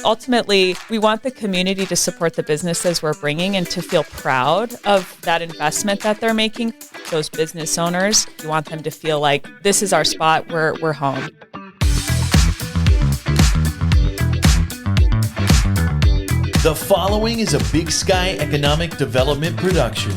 Ultimately, we want the community to support the businesses we're bringing and to feel proud of that investment that they're making. Those business owners, we want them to feel like this is our spot, we're home. The following is a Big Sky Economic Development production.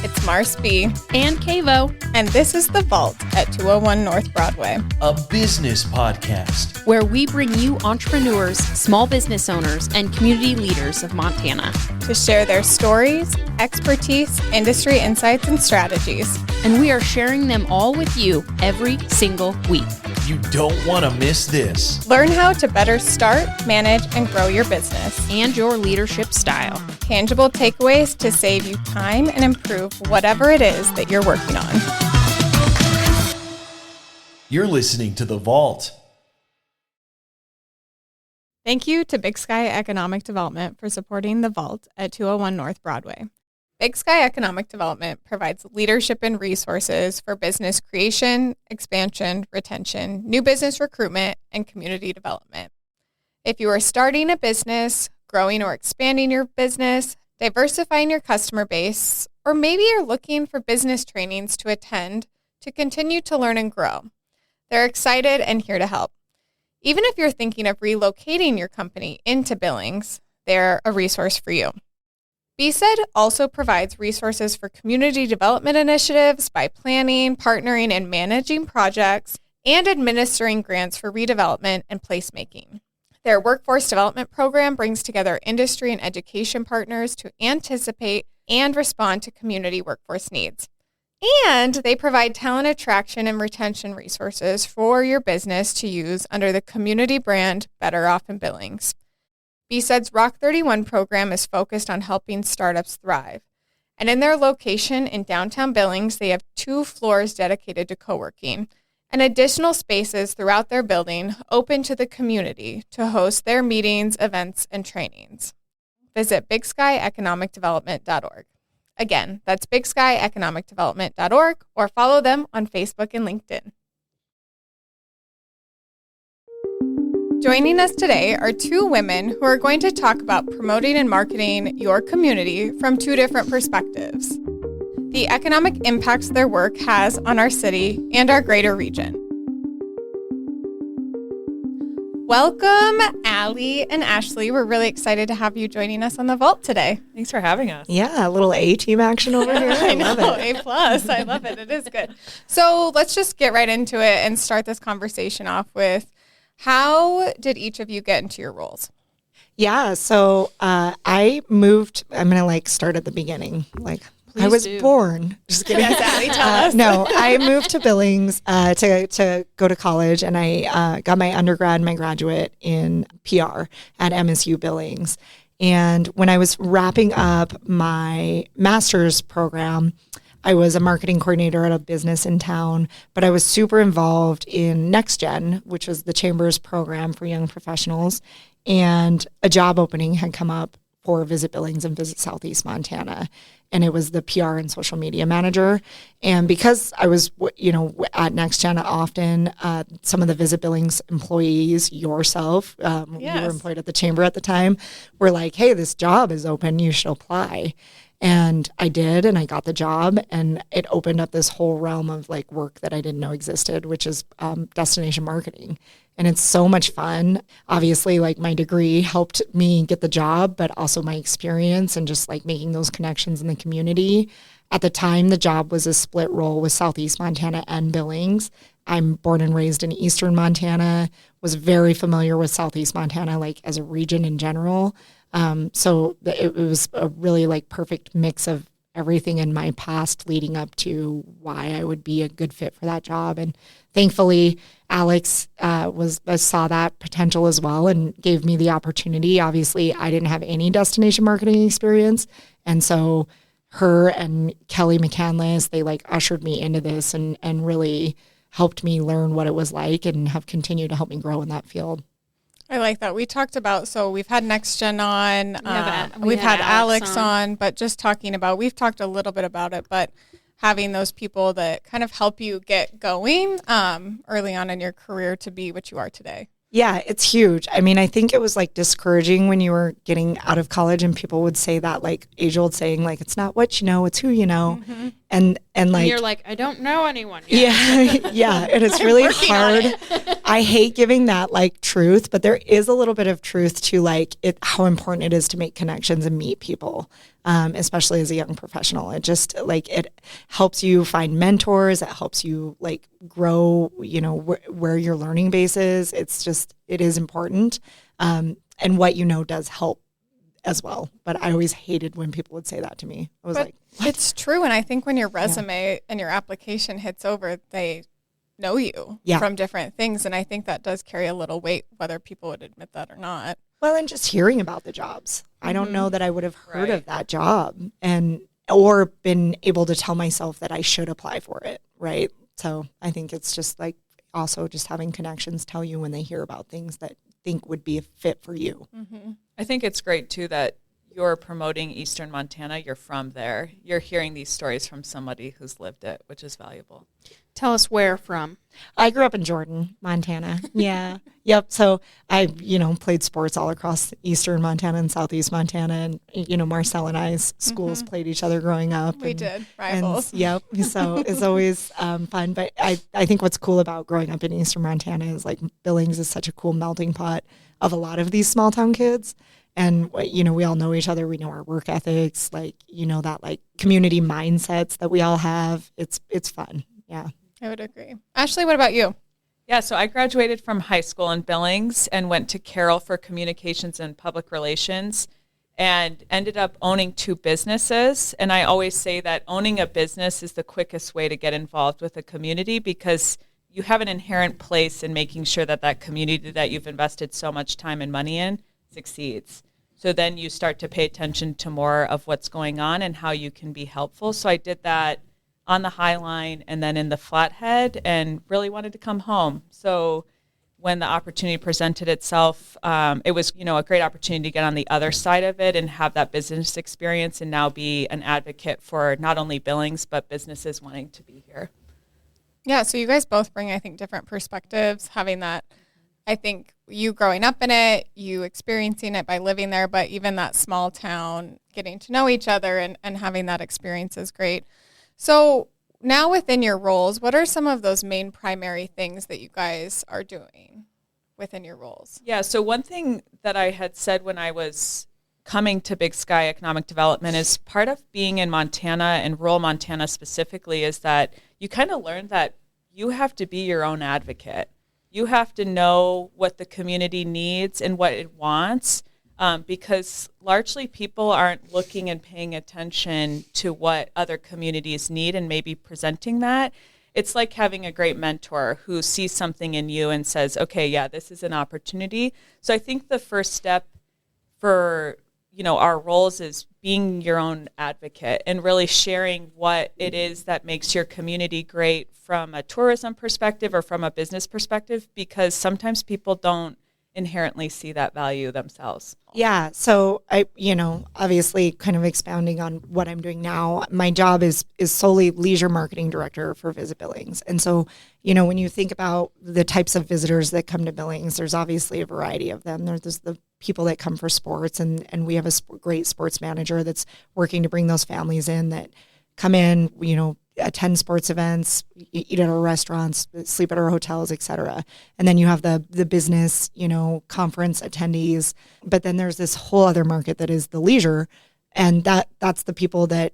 It's Mars B. And Kavo. And this is The Vault at 201 North Broadway. A business podcast. Where we bring you entrepreneurs, small business owners, and community leaders of Montana. To share their stories, expertise, industry insights, and strategies. And we are sharing them all with you every single week. You don't want to miss this. Learn how to better start, manage, and grow your business. And your leadership style. Tangible takeaways to save you time and improve whatever it is that you're working on. You're listening to The Vault. Thank you to Big Sky Economic Development for supporting The Vault at 201 North Broadway. Big Sky Economic Development provides leadership and resources for business creation, expansion, retention, new business recruitment, and community development. If you are starting a business, growing or expanding your business, diversifying your customer base, or maybe you're looking for business trainings to attend to continue to learn and grow, they're excited and here to help. Even if you're thinking of relocating your company into Billings, they're a resource for you. BSED also provides resources for community development initiatives by planning, partnering, and managing projects and administering grants for redevelopment and placemaking. Their workforce development program brings together industry and education partners to anticipate and respond to community workforce needs. And they provide talent attraction and retention resources for your business to use under the community brand Better Off in Billings. BSED's Rock 31 program is focused on helping startups thrive. And in their location in downtown Billings, they have 2 floors dedicated to co-working and additional spaces throughout their building open to the community to host their meetings, events, and trainings. Visit bigskyeconomicdevelopment.org. Again, that's bigskyeconomicdevelopment.org, or follow them on Facebook and LinkedIn. Joining us today are 2 women who are going to talk about promoting and marketing your community from 2 different perspectives: the economic impacts their work has on our city and our greater region. Welcome, Aly and Ashley. We're really excited to have you joining us on The Vault today. Thanks for having us. Yeah, a little A-team action over here. I know, A+. I love it. It is good. So let's just get right into it and start this conversation off with, how did each of you get into your roles? Yeah, so I moved, I'm going to start at the beginning. Please I was do. born. Just kidding. Yes, Aly, tell us. No, I moved to Billings to go to college, and I got my undergrad and my graduate in PR at MSU Billings. And when I was wrapping up my master's program, I was a marketing coordinator at a business in town, but I was super involved in Next Gen, which was the Chamber's program for young professionals, and a job opening had come up for Visit Billings and Visit Southeast Montana, and it was the PR and social media manager. And because I was, at Next Gen often, some of the Visit Billings employees, yourself, you were employed at the Chamber at the time, were like, hey, this job is open, you should apply. And I did, and I got the job, and it opened up this whole realm of work that I didn't know existed, which is destination marketing. And it's so much fun. Obviously, my degree helped me get the job, but also my experience and just making those connections in the community. At the time, the job was a split role with Southeast Montana and Billings. I'm born and raised in Eastern Montana, was very familiar with Southeast Montana, as a region in general. So it was a really perfect mix of everything in my past leading up to why I would be a good fit for that job. And thankfully, Alex saw that potential as well and gave me the opportunity. Obviously, I didn't have any destination marketing experience. And so her and Kelly McCandless, they ushered me into this and really helped me learn what it was like and have continued to help me grow in that field. I like that. We talked about, so we've had Next Gen on, we've had had Alex Alex on, but just talking about, we've talked a little bit about it, but having those people that kind of help you get going early on in your career to be what you are today. Yeah, it's huge. I mean, I think it was like discouraging when you were getting out of college and people would say that like age old saying, like, it's not what you know, it's who you know. Mm-hmm. And like, And you're like, I don't know anyone yet. yeah, yeah. And it's really hard. I hate giving that like truth, but there is a little bit of truth to like how important it is to make connections and meet people. Especially as a young professional, it just like it helps you find mentors. It helps you like grow, you know, where your learning base is. It's just, it is important. And what you know does help as well. But I always hated when people would say that to me. I was like, what? It's true. And I think when your resume and your application hits over, they know you from different things. And I think that does carry a little weight, whether people would admit that or not. Well, and just hearing about the jobs. I don't know that I would have heard of that job or been able to tell myself that I should apply for it, right? So I think it's just like also just having connections tell you when they hear about things that think would be a fit for you. Mm-hmm. I think it's great, too, that you're promoting Eastern Montana. You're from there. You're hearing these stories from somebody who's lived it, which is valuable. Tell us where from. I grew up in Jordan, Montana. Yeah. Yep. So I, played sports all across Eastern Montana and Southeast Montana. And, Marcel and I's schools played each other growing up. We did. Rivals. Yep. So it's always fun. But I think what's cool about growing up in Eastern Montana is like Billings is such a cool melting pot of a lot of these small town kids. And, we all know each other. We know our work ethics, like, that like community mindsets that we all have. It's fun. Yeah. I would agree. Ashley, what about you? Yeah, so I graduated from high school in Billings and went to Carroll for communications and public relations and ended up owning 2 businesses. And I always say that owning a business is the quickest way to get involved with a community because you have an inherent place in making sure that that community that you've invested so much time and money in succeeds. So then you start to pay attention to more of what's going on and how you can be helpful. So I did that on the High Line and then in the Flathead and really wanted to come home. So when the opportunity presented itself, it was, a great opportunity to get on the other side of it and have that business experience and now be an advocate for not only Billings, but businesses wanting to be here. Yeah, so you guys both bring, I think, different perspectives, having that, I think, you growing up in it, you experiencing it by living there, but even that small town, getting to know each other and having that experience is great. So now within your roles, what are some of those main primary things that you guys are doing within your roles? Yeah, so one thing that I had said when I was coming to Big Sky Economic Development is part of being in Montana and rural Montana specifically is that you kind of learn that you have to be your own advocate. You have to know what the community needs and what it wants. Because largely people aren't looking and paying attention to what other communities need and maybe presenting that. It's like having a great mentor who sees something in you and says, okay, yeah, this is an opportunity. So I think the first step for, our roles is being your own advocate and really sharing what it is that makes your community great from a tourism perspective or from a business perspective, because sometimes people don't inherently see that value themselves. Yeah. So I, obviously kind of expounding on what I'm doing now, my job is solely leisure marketing director for Visit Billings. And so, when you think about the types of visitors that come to Billings, there's obviously a variety of them. There's the people that come for sports and we have a great sports manager that's working to bring those families in that come in, attend sports events, eat at our restaurants, sleep at our hotels, et cetera. And then you have the business, conference attendees. But then there's this whole other market that is the leisure. And that's the people that,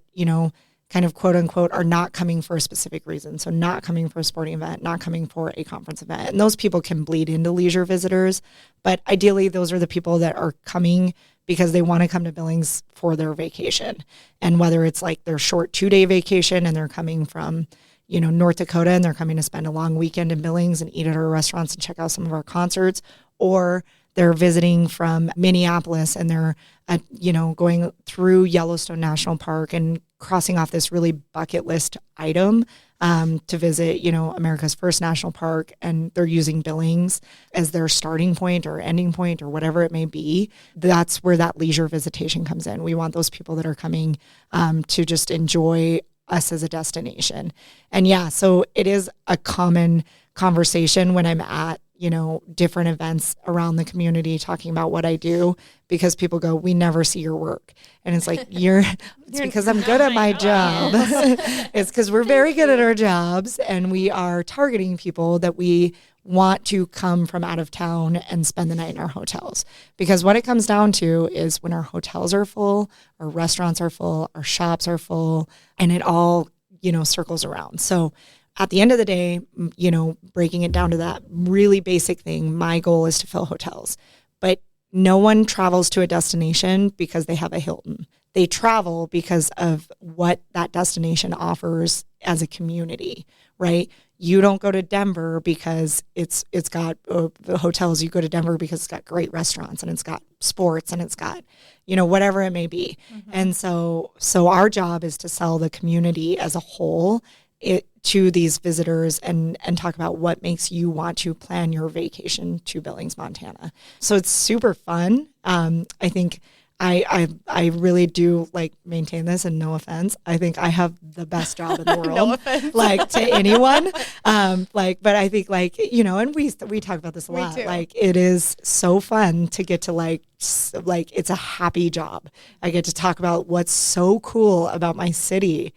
kind of quote unquote are not coming for a specific reason. So not coming for a sporting event, not coming for a conference event. And those people can bleed into leisure visitors. But ideally, those are the people that are coming because they want to come to Billings for their vacation. And whether it's like their short 2-day vacation and they're coming from, North Dakota and they're coming to spend a long weekend in Billings and eat at our restaurants and check out some of our concerts, or they're visiting from Minneapolis and they're, going through Yellowstone National Park and crossing off this really bucket list item to visit, America's first national park, and they're using Billings as their starting point or ending point or whatever it may be. That's where that leisure visitation comes in. We want those people that are coming to just enjoy us as a destination. And yeah, so it is a common conversation when I'm at different events around the community talking about what I do, because people go, we never see your work. And it's like, it's because I'm good at my job. It's because we're very good at our jobs, and we are targeting people that we want to come from out of town and spend the night in our hotels. Because what it comes down to is when our hotels are full, our restaurants are full, our shops are full, and it all, circles around. So at the end of the day, breaking it down to that really basic thing, my goal is to fill hotels. But no one travels to a destination because they have a Hilton. They travel because of what that destination offers as a community, right? You don't go to Denver because it's got the hotels. You go to Denver because it's got great restaurants, and it's got sports, and it's got, whatever it may be. Mm-hmm. And so our job is to sell the community as a whole to these visitors and talk about what makes you want to plan your vacation to Billings, Montana. So it's super fun. I think I really do maintain this, and no offense, I think I have the best job in the world. No offense. To anyone. But I think and we talk about this a lot. It is so fun to get to it's a happy job. I get to talk about what's so cool about my city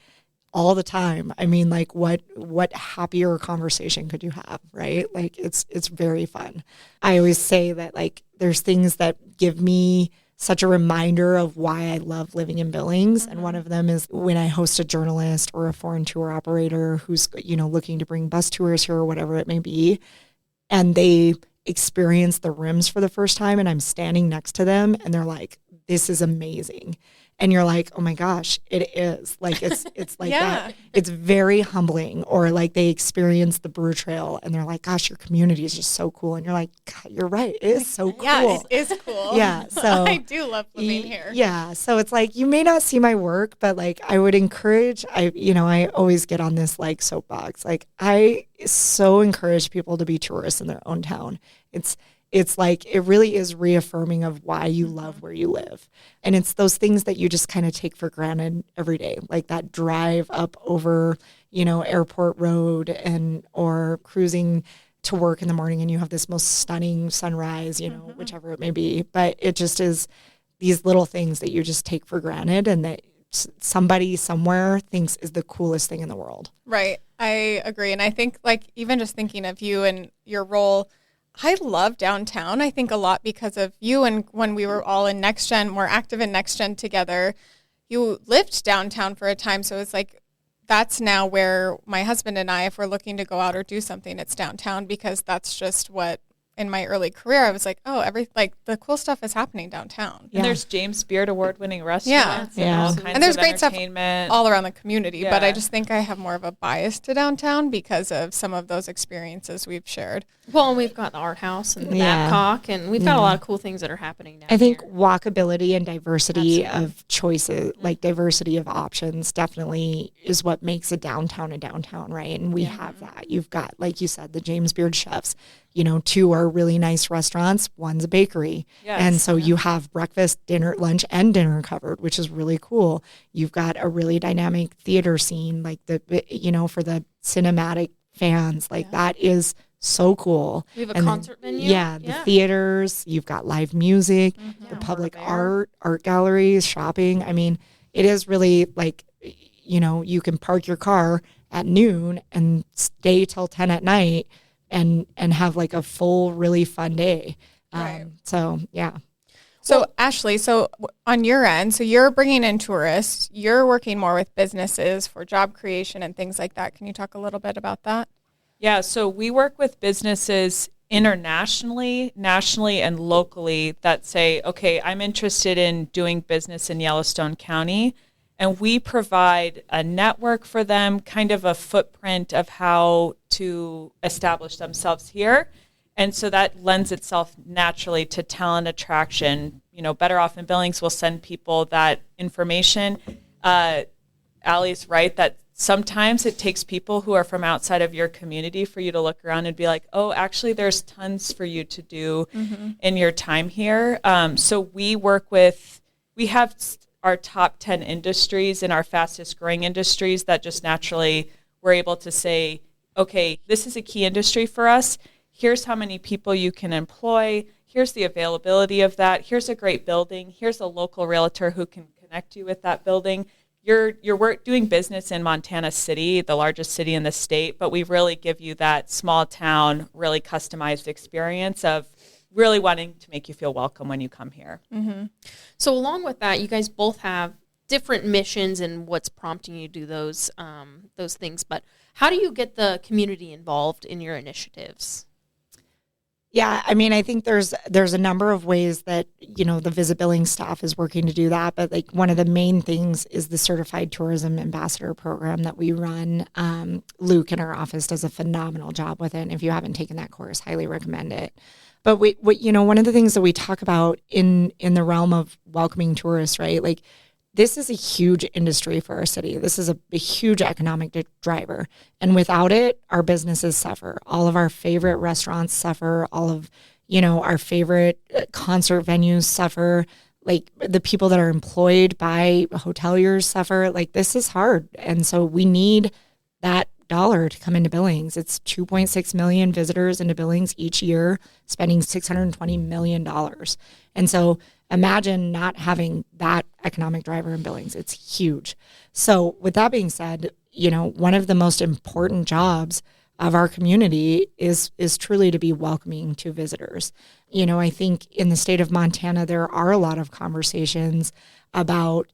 all the time. I mean, what happier conversation could you have, right? It's very fun. I always say that there's things that give me such a reminder of why I love living in Billings. Mm-hmm. And one of them is when I host a journalist or a foreign tour operator who's, looking to bring bus tours here or whatever it may be, and they experience the rims for the first time, and I'm standing next to them and they're like, this is amazing. And you're like, oh my gosh, it is. It's like yeah. that. It's very humbling. Or they experience the Brew Trail and they're like, gosh, your community is just so cool. And you're like, God, you're right. It is so cool. Yeah, it is cool. Yeah. So I do love living here. Yeah. So it's you may not see my work, but I would encourage, I always get on this soapbox. I so encourage people to be tourists in their own town. It's it really is reaffirming of why you love where you live. And it's those things that you just kind of take for granted every day, like that drive up over, Airport Road or cruising to work in the morning and you have this most stunning sunrise, whichever it may be. But it just is these little things that you just take for granted and that somebody somewhere thinks is the coolest thing in the world. Right. I agree. And I think even just thinking of you and your role, I love downtown, I think a lot because of you, and when we were all in Next Gen, more active in Next Gen together, you lived downtown for a time, so it's that's now where my husband and I, if we're looking to go out or do something, it's downtown, because that's just what, in my early career, I was the cool stuff is happening downtown. Yeah. And there's James Beard award-winning restaurants. Yeah. And all kinds and there's of great stuff all around the community, but I just think I have more of a bias to downtown because of some of those experiences we've shared. Well, and we've got the art house and the Babcock, and we've got a lot of cool things that are happening now. I think walkability and diversity of choices, diversity of options, definitely is what makes a downtown, right? And we have that. You've got, like you said, the James Beard chefs. 2 are really nice restaurants, one's a bakery. Yes. And so you have breakfast, dinner, lunch, and dinner covered, which is really cool. You've got a really dynamic theater scene, for the cinematic fans, that is so cool. We have a concert venue. Yeah, the theaters, you've got live music, the public art galleries, shopping. I mean, it is really you can park your car at noon and stay till 10 at night and have a full, really fun day. Right. So, yeah. So Ashley, on your end, so you're bringing in tourists, you're working more with businesses for job creation and things like that. Can you talk a little bit about that? Yeah, so we work with businesses internationally, nationally, and locally that say, okay, I'm interested in doing business in Yellowstone County. And we provide a network for them, kind of a footprint of how to establish themselves here. And so that lends itself naturally to talent attraction. Better Off in Billings will send people that information. Ally's right that sometimes it takes people who are from outside of your community for you to look around and be like, oh, actually, there's tons for you to do in your time here. So we have our top 10 industries and our fastest growing industries that just naturally we're able to say, okay, this is a key industry for us. here's how many people you can employ, here's the availability of that, here's a great building, here's a local realtor who can connect you with that building. You're doing business in Montana City, the largest city in the state, but we really give you that small town, really customized experience of really wanting to make you feel welcome when you come here. Mm-hmm. So along with that, you guys both have different missions and what's prompting you to do those things. But how do you get the community involved in your initiatives? Yeah, I mean, I think there's a number of ways that, the Visit Billings staff is working to do that. But like one of the main things is the Certified Tourism Ambassador program that we run. Luke in our office does a phenomenal job with it. And if you haven't taken that course, highly recommend it. But one of the things that we talk about in the realm of welcoming tourists, right? Like this is a huge industry for our city. This is a huge economic driver. And without it, our businesses suffer. All of our favorite restaurants suffer. All of, our favorite concert venues suffer. Like the people that are employed by hoteliers suffer. Like this is hard. And so we need that dollar to come into Billings. It's 2.6 million visitors into Billings each year, spending $620 million. And so imagine not having that economic driver in Billings. It's huge. So with that being said, one of the most important jobs of our community is truly to be welcoming to visitors. I think in the state of Montana, there are a lot of conversations about,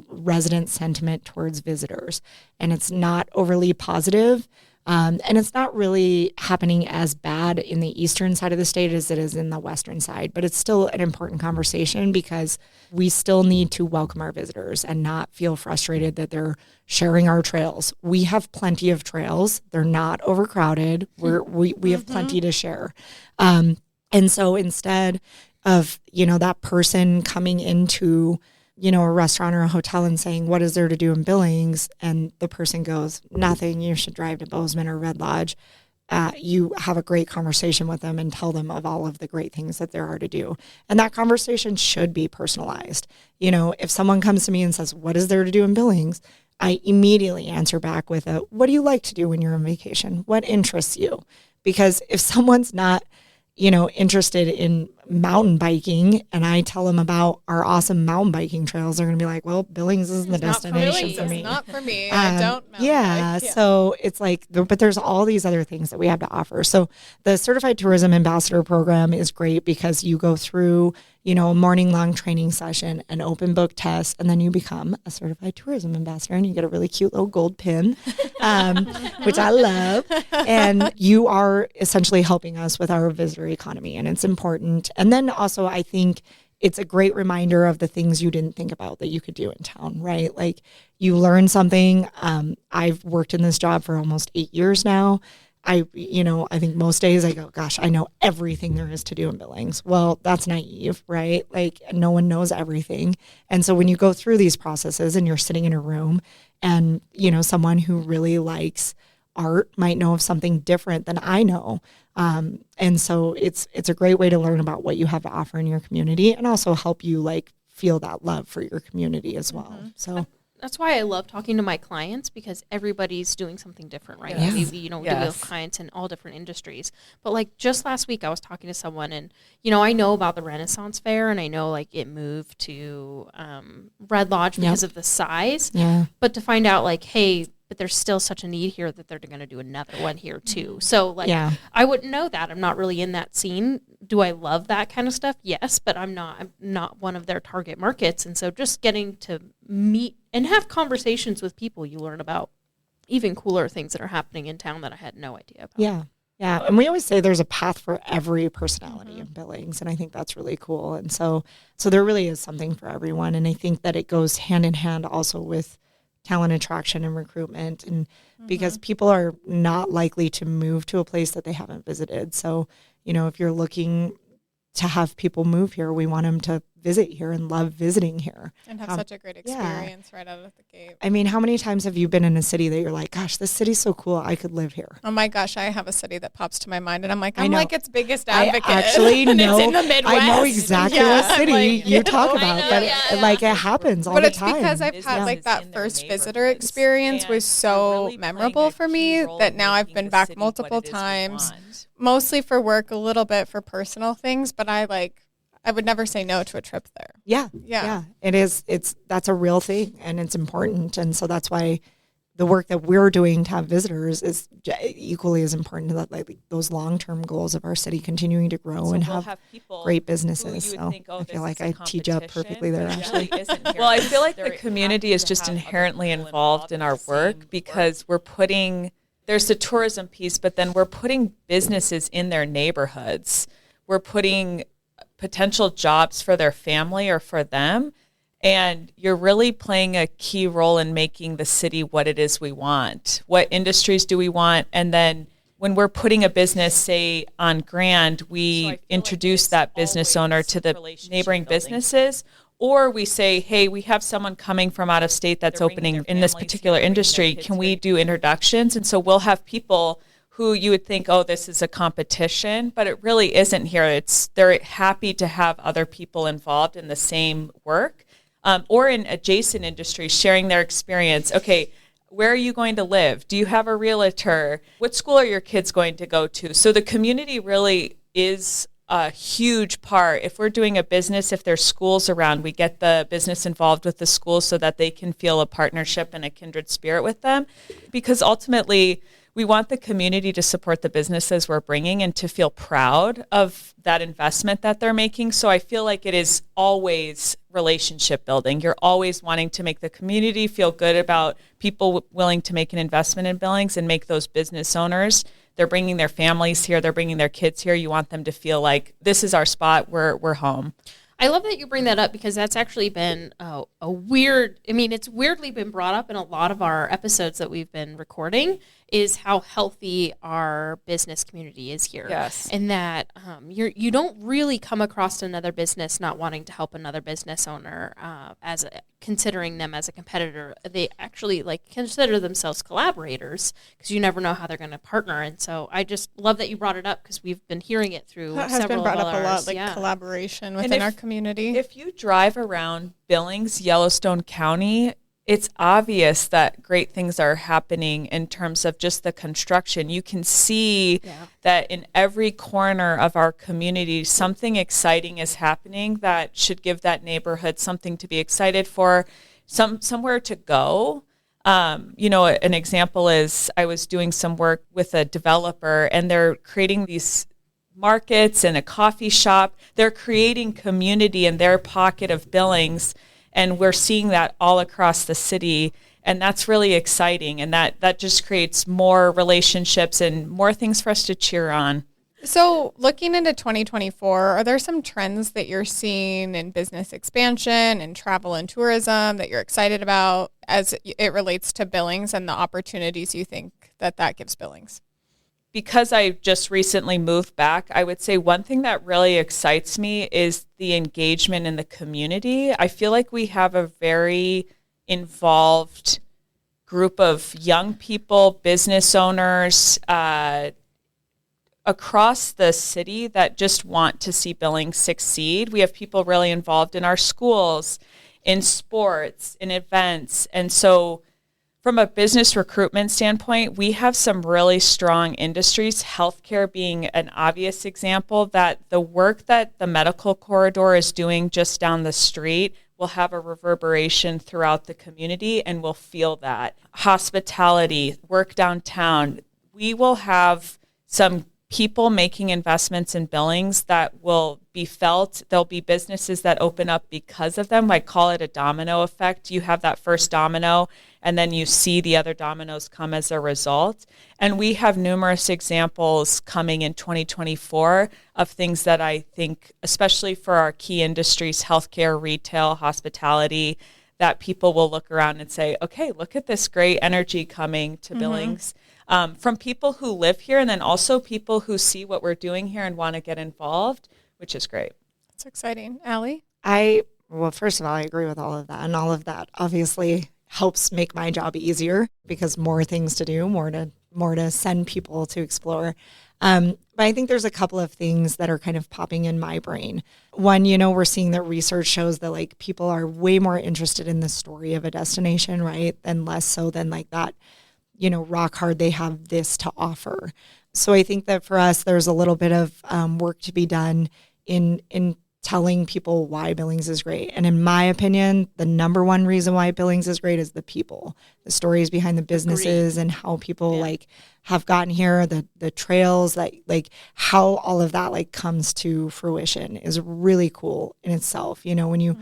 resident sentiment towards visitors. And it's not overly positive. And it's not really happening as bad in the eastern side of the state as it is in the western side. But it's still an important conversation because we still need to welcome our visitors and not feel frustrated that they're sharing our trails. We have plenty of trails. They're not overcrowded. We have plenty to share. And so instead of, that person coming into a restaurant or a hotel and saying, what is there to do in Billings? And the person goes, nothing, you should drive to Bozeman or Red Lodge. You have a great conversation with them and tell them of all of the great things that there are to do. And that conversation should be personalized. If someone comes to me and says, what is there to do in Billings? I immediately answer back with what do you like to do when you're on vacation? What interests you? Because if someone's not interested in mountain biking and I tell them about our awesome mountain biking trails, they're going to be like, well, Billings isn't the destination for me. It's not for me. I don't mountain bike. So it's like, but there's all these other things that we have to offer. So the Certified Tourism Ambassador program is great because you go through, a morning long training session, an open book test, and then you become a Certified Tourism Ambassador and you get a really cute little gold pin, which I love. And you are essentially helping us with our visitor economy, and it's important. And then also I think it's a great reminder of the things you didn't think about that you could do in town, right? Like you learn something. I've worked in this job for almost 8 years now. I think most days I go, gosh, I know everything there is to do in Billings. Well, that's naive, right? Like no one knows everything. And so when you go through these processes and you're sitting in a room and, someone who really likes art might know of something different than I know. And so it's a great way to learn about what you have to offer in your community and also help you feel that love for your community as well. Mm-hmm. So that's why I love talking to my clients because everybody's doing something different, right? Yes. We deal with clients in all different industries. But just last week I was talking to someone and, I know about the Renaissance Fair and I know it moved to Red Lodge because of the size. Yeah. But to find out hey, but there's still such a need here that they're going to do another one here too. So I wouldn't know that. I'm not really in that scene. Do I love that kind of stuff? Yes, but I'm not one of their target markets. And so just getting to meet and have conversations with people, you learn about even cooler things that are happening in town that I had no idea about. Yeah. Yeah. And we always say there's a path for every personality in Billings. And I think that's really cool. And so there really is something for everyone. And I think that it goes hand in hand also with talent attraction and recruitment, and because people are not likely to move to a place that they haven't visited. So, if you're looking to have people move here, we want them to visit here and love visiting here. And have such a great experience right out of the gate. I mean, how many times have you been in a city that you're like, gosh, this city's so cool, I could live here? Oh my gosh, I have a city that pops to my mind and I'm like its biggest advocate. I actually know, it's in the Midwest. I know exactly what city you talk about, but it happens all the time. But it's because I've had that first visitor experience was so memorable for me that now I've been back multiple times. mostly for work, a little bit for personal things, but I would never say no to a trip there. Yeah. That's a real thing, and it's important. And so that's why the work that we're doing to have visitors is equally as important to that, like those long-term goals of our city continuing to grow and we'll have people great businesses. So think, I feel like I teed you up perfectly there, Ashley. Well, I feel like the community is just inherently involved in our work because there's the tourism piece, but then we're putting businesses in their neighborhoods. We're putting potential jobs for their family or for them. And you're really playing a key role in making the city what it is we want. What industries do we want? And then when we're putting a business, say, on Grand, we introduce that business owner to the neighboring businesses. Or we say, hey, we have someone coming from out of state that's opening in this particular industry. Can we do introductions? And so we'll have people who you would think, oh, this is a competition, but it really isn't here. They're happy to have other people involved in the same work. Or in adjacent industries, sharing their experience. Okay, where are you going to live? Do you have a realtor? What school are your kids going to go to? So the community really is a huge part. If we're doing a business, if there's schools around, we get the business involved with the schools so that they can feel a partnership and a kindred spirit with them. Because ultimately, we want the community to support the businesses we're bringing and to feel proud of that investment that they're making. So I feel like it is always relationship building. You're always wanting to make the community feel good about people willing to make an investment in Billings and make those business owners. They're bringing their families here. They're bringing their kids here. You want them to feel like this is our spot. We're home. I love that you bring that up because that's actually been it's weirdly been brought up in a lot of our episodes that we've been recording, is how healthy our business community is here. Yes. And that you don't really come across another business not wanting to help another business owner considering them as a competitor. They actually consider themselves collaborators because you never know how they're going to partner. And so I just love that you brought it up because we've been hearing it through that several has been brought of up a lot, ours. Collaboration within our community. If you drive around Billings, Yellowstone County, it's obvious that great things are happening in terms of just the construction. You can see that in every corner of our community, something exciting is happening that should give that neighborhood something to be excited for, somewhere to go. An example is I was doing some work with a developer, and they're creating these markets and a coffee shop. They're creating community in their pocket of Billings. And we're seeing that all across the city, and that's really exciting. And that just creates more relationships and more things for us to cheer on. So looking into 2024, are there some trends that you're seeing in business expansion and travel and tourism that you're excited about as it relates to Billings and the opportunities you think that gives Billings? Because I just recently moved back, I would say one thing that really excites me is the engagement in the community. I feel like we have a very involved group of young people, business owners across the city that just want to see Billings succeed. We have people really involved in our schools, in sports, in events. And so from a business recruitment standpoint, we have some really strong industries, healthcare being an obvious example, that the work that the medical corridor is doing just down the street will have a reverberation throughout the community, and we'll feel that. Hospitality, work downtown, we will have some people making investments in Billings that will be felt. There'll be businesses that open up because of them. I call it a domino effect. You have that first domino, and then you see the other dominoes come as a result. And we have numerous examples coming in 2024 of things that I think, especially for our key industries, healthcare, retail, hospitality, that people will look around and say, okay, look at this great energy coming to Billings. From people who live here, and then also people who see what we're doing here and want to get involved, which is great. That's exciting. Aly? Well, first of all, I agree with all of that. And all of that obviously helps make my job easier because more things to do, more to send people to explore. But I think there's a couple of things that are kind of popping in my brain. One, we're seeing that research shows that people are way more interested in the story of a destination, right? And less so than that, rock hard, they have this to offer. So I think that for us, there's a little bit of work to be done in telling people why Billings is great. And in my opinion, the number one reason why Billings is great is the people, the stories behind the businesses and how people like have gotten here, the trails, that like how all of that like comes to fruition is really cool in itself. You know, when you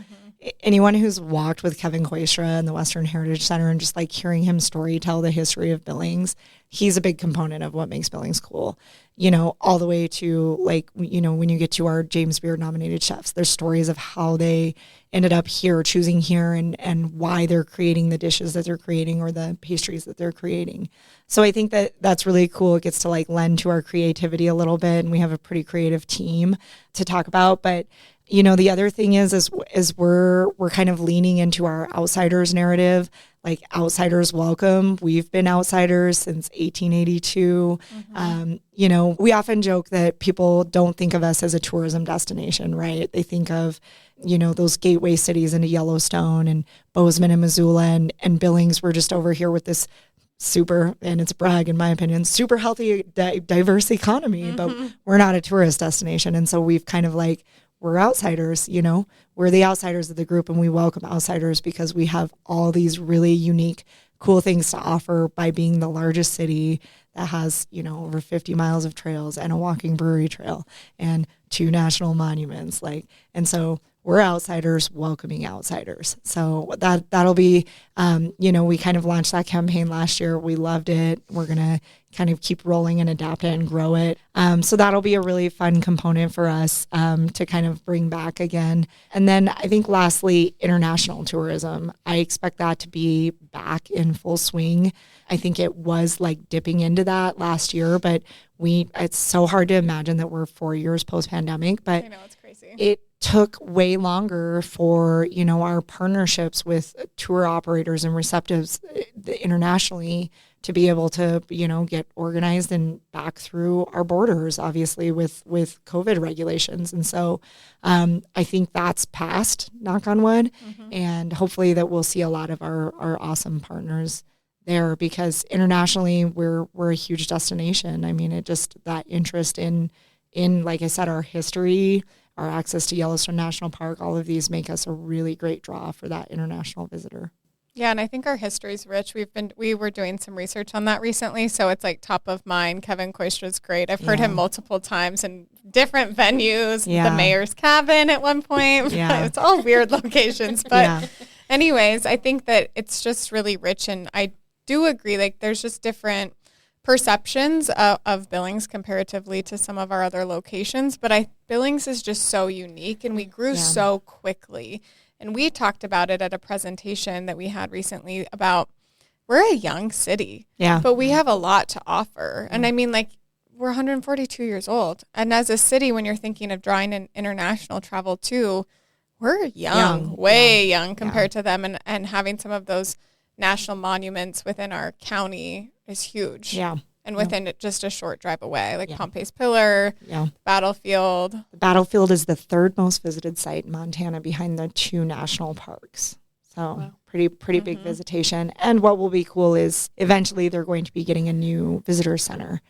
anyone who's walked with Kevin Koistra in the Western Heritage Center and just like hearing him story tell the history of Billings, he's a big component of what makes Billings cool. You know, all the way to like, you know, when you get to our James Beard nominated chefs, there's stories of how they ended up here, choosing here, and why they're creating the dishes that they're creating or the pastries that they're creating. So I think that that's really cool. It gets to like lend to our creativity a little bit, and we have a pretty creative team to talk about. But you know, the other thing is we're kind of leaning into our outsiders narrative, like outsiders welcome. We've been outsiders since 1882. You know, we often joke that people don't think of us as a tourism destination, right? They think of, you know, those gateway cities into Yellowstone and Bozeman and Missoula and Billings. We're just over here with this super, and it's a brag in my opinion, super healthy, diverse economy, but we're not a tourist destination. And so we've kind of like, we're outsiders, you know, we're the outsiders of the group, and we welcome outsiders because we have all these really unique, cool things to offer by being the largest city that has, you know, over 50 miles of trails and a walking brewery trail and 2 national monuments. Like, and so we're outsiders welcoming outsiders. So that'll be, you know, we kind of launched that campaign last year. We loved it. We're going to kind of keep rolling and adapt it and grow it. So that'll be a really fun component for us to kind of bring back again. And then I think lastly, international tourism. I expect that to be back in full swing. I think it was like dipping into that last year, but it's so hard to imagine that we're 4 years post-pandemic, but I know, it's crazy. It took way longer for, you know, our partnerships with tour operators and receptives internationally to be able to, you know, get organized and back through our borders, obviously with COVID regulations. And so I think that's passed, knock on wood, and hopefully that we'll see a lot of our awesome partners there, because internationally we're a huge destination. I mean, it just, that interest in like I said, our history, our access to Yellowstone National Park, all of these make us a really great draw for that international visitor. Yeah, and I think our history is rich. We were doing some research on that recently, so it's like top of mind. Kevin Koistra is great. I've heard him multiple times in different venues. The mayor's cabin at one point. It's all weird locations, but anyways, I think that it's just really rich, and I do agree. Like, there's just different perceptions of Billings comparatively to some of our other locations, but Billings is just so unique, and we grew so quickly. And we talked about it at a presentation that we had recently about, we're a young city, but we have a lot to offer. And I mean, like, we're 142 years old. And as a city, when you're thinking of drawing in international travel too, we're way young compared to them. And having some of those national monuments within our county is huge. And within just a short drive away, like Pompey's Pillar, Battlefield. The Battlefield is the 3rd most visited site in Montana behind the 2 national parks. So pretty big visitation. And what will be cool is eventually they're going to be getting a new visitor center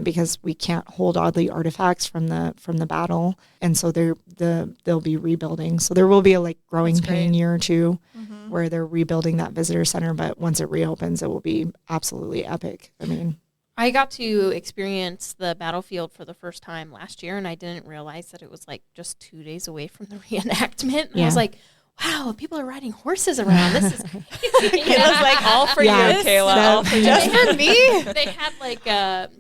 because we can't hold all the artifacts from the battle. And so they'll be rebuilding. So there will be a like growing pain year or two where they're rebuilding that visitor center. But once it reopens, it will be absolutely epic. I mean, I got to experience the Battlefield for the first time last year, and I didn't realize that it was like just 2 days away from the reenactment. And I was like, wow, people are riding horses around. This is crazy. It was like all for you, Kayla. All for just for me. They had like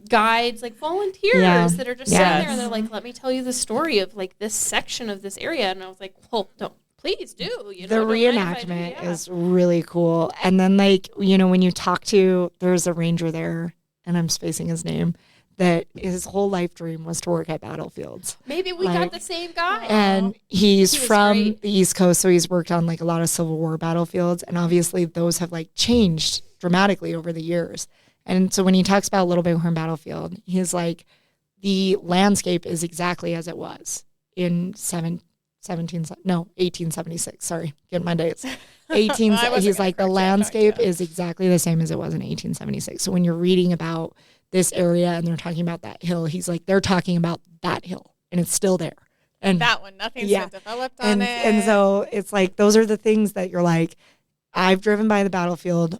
guides, like volunteers that are just sitting there, and they're like, let me tell you the story of like this section of this area. And I was like, well, please do. You know, the reenactment is really cool. And then like, you know, when you talk to, there's a ranger there, and I'm spacing his name, that his whole life dream was to work at battlefields. Maybe we got the same guy. And he's from the East Coast, so he's worked on like a lot of Civil War battlefields, and obviously those have like changed dramatically over the years. And so when he talks about Little Bighorn Battlefield, he's like, the landscape is exactly as it was in 1876. Sorry, getting my dates. He's like, the landscape is exactly the same as it was in 1876. So when you're reading about this area and they're talking about that hill. He's like, they're talking about that hill and it's still there. And that one, nothing's been developed on it. And so it's like, those are the things that you're like, I've driven by the battlefield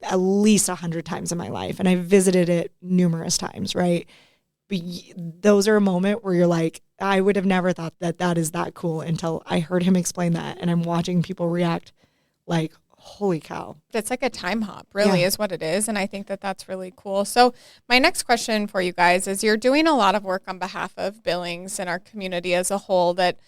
at least 100 times in my life. And I've visited it numerous times, right? But those are a moment where you're like, I would have never thought that that is that cool until I heard him explain that. And I'm watching people react like, holy cow. It's like a time hop, really, is what it is. And I think that that's really cool. So my next question for you guys is, you're doing a lot of work on behalf of Billings and our community as a whole, that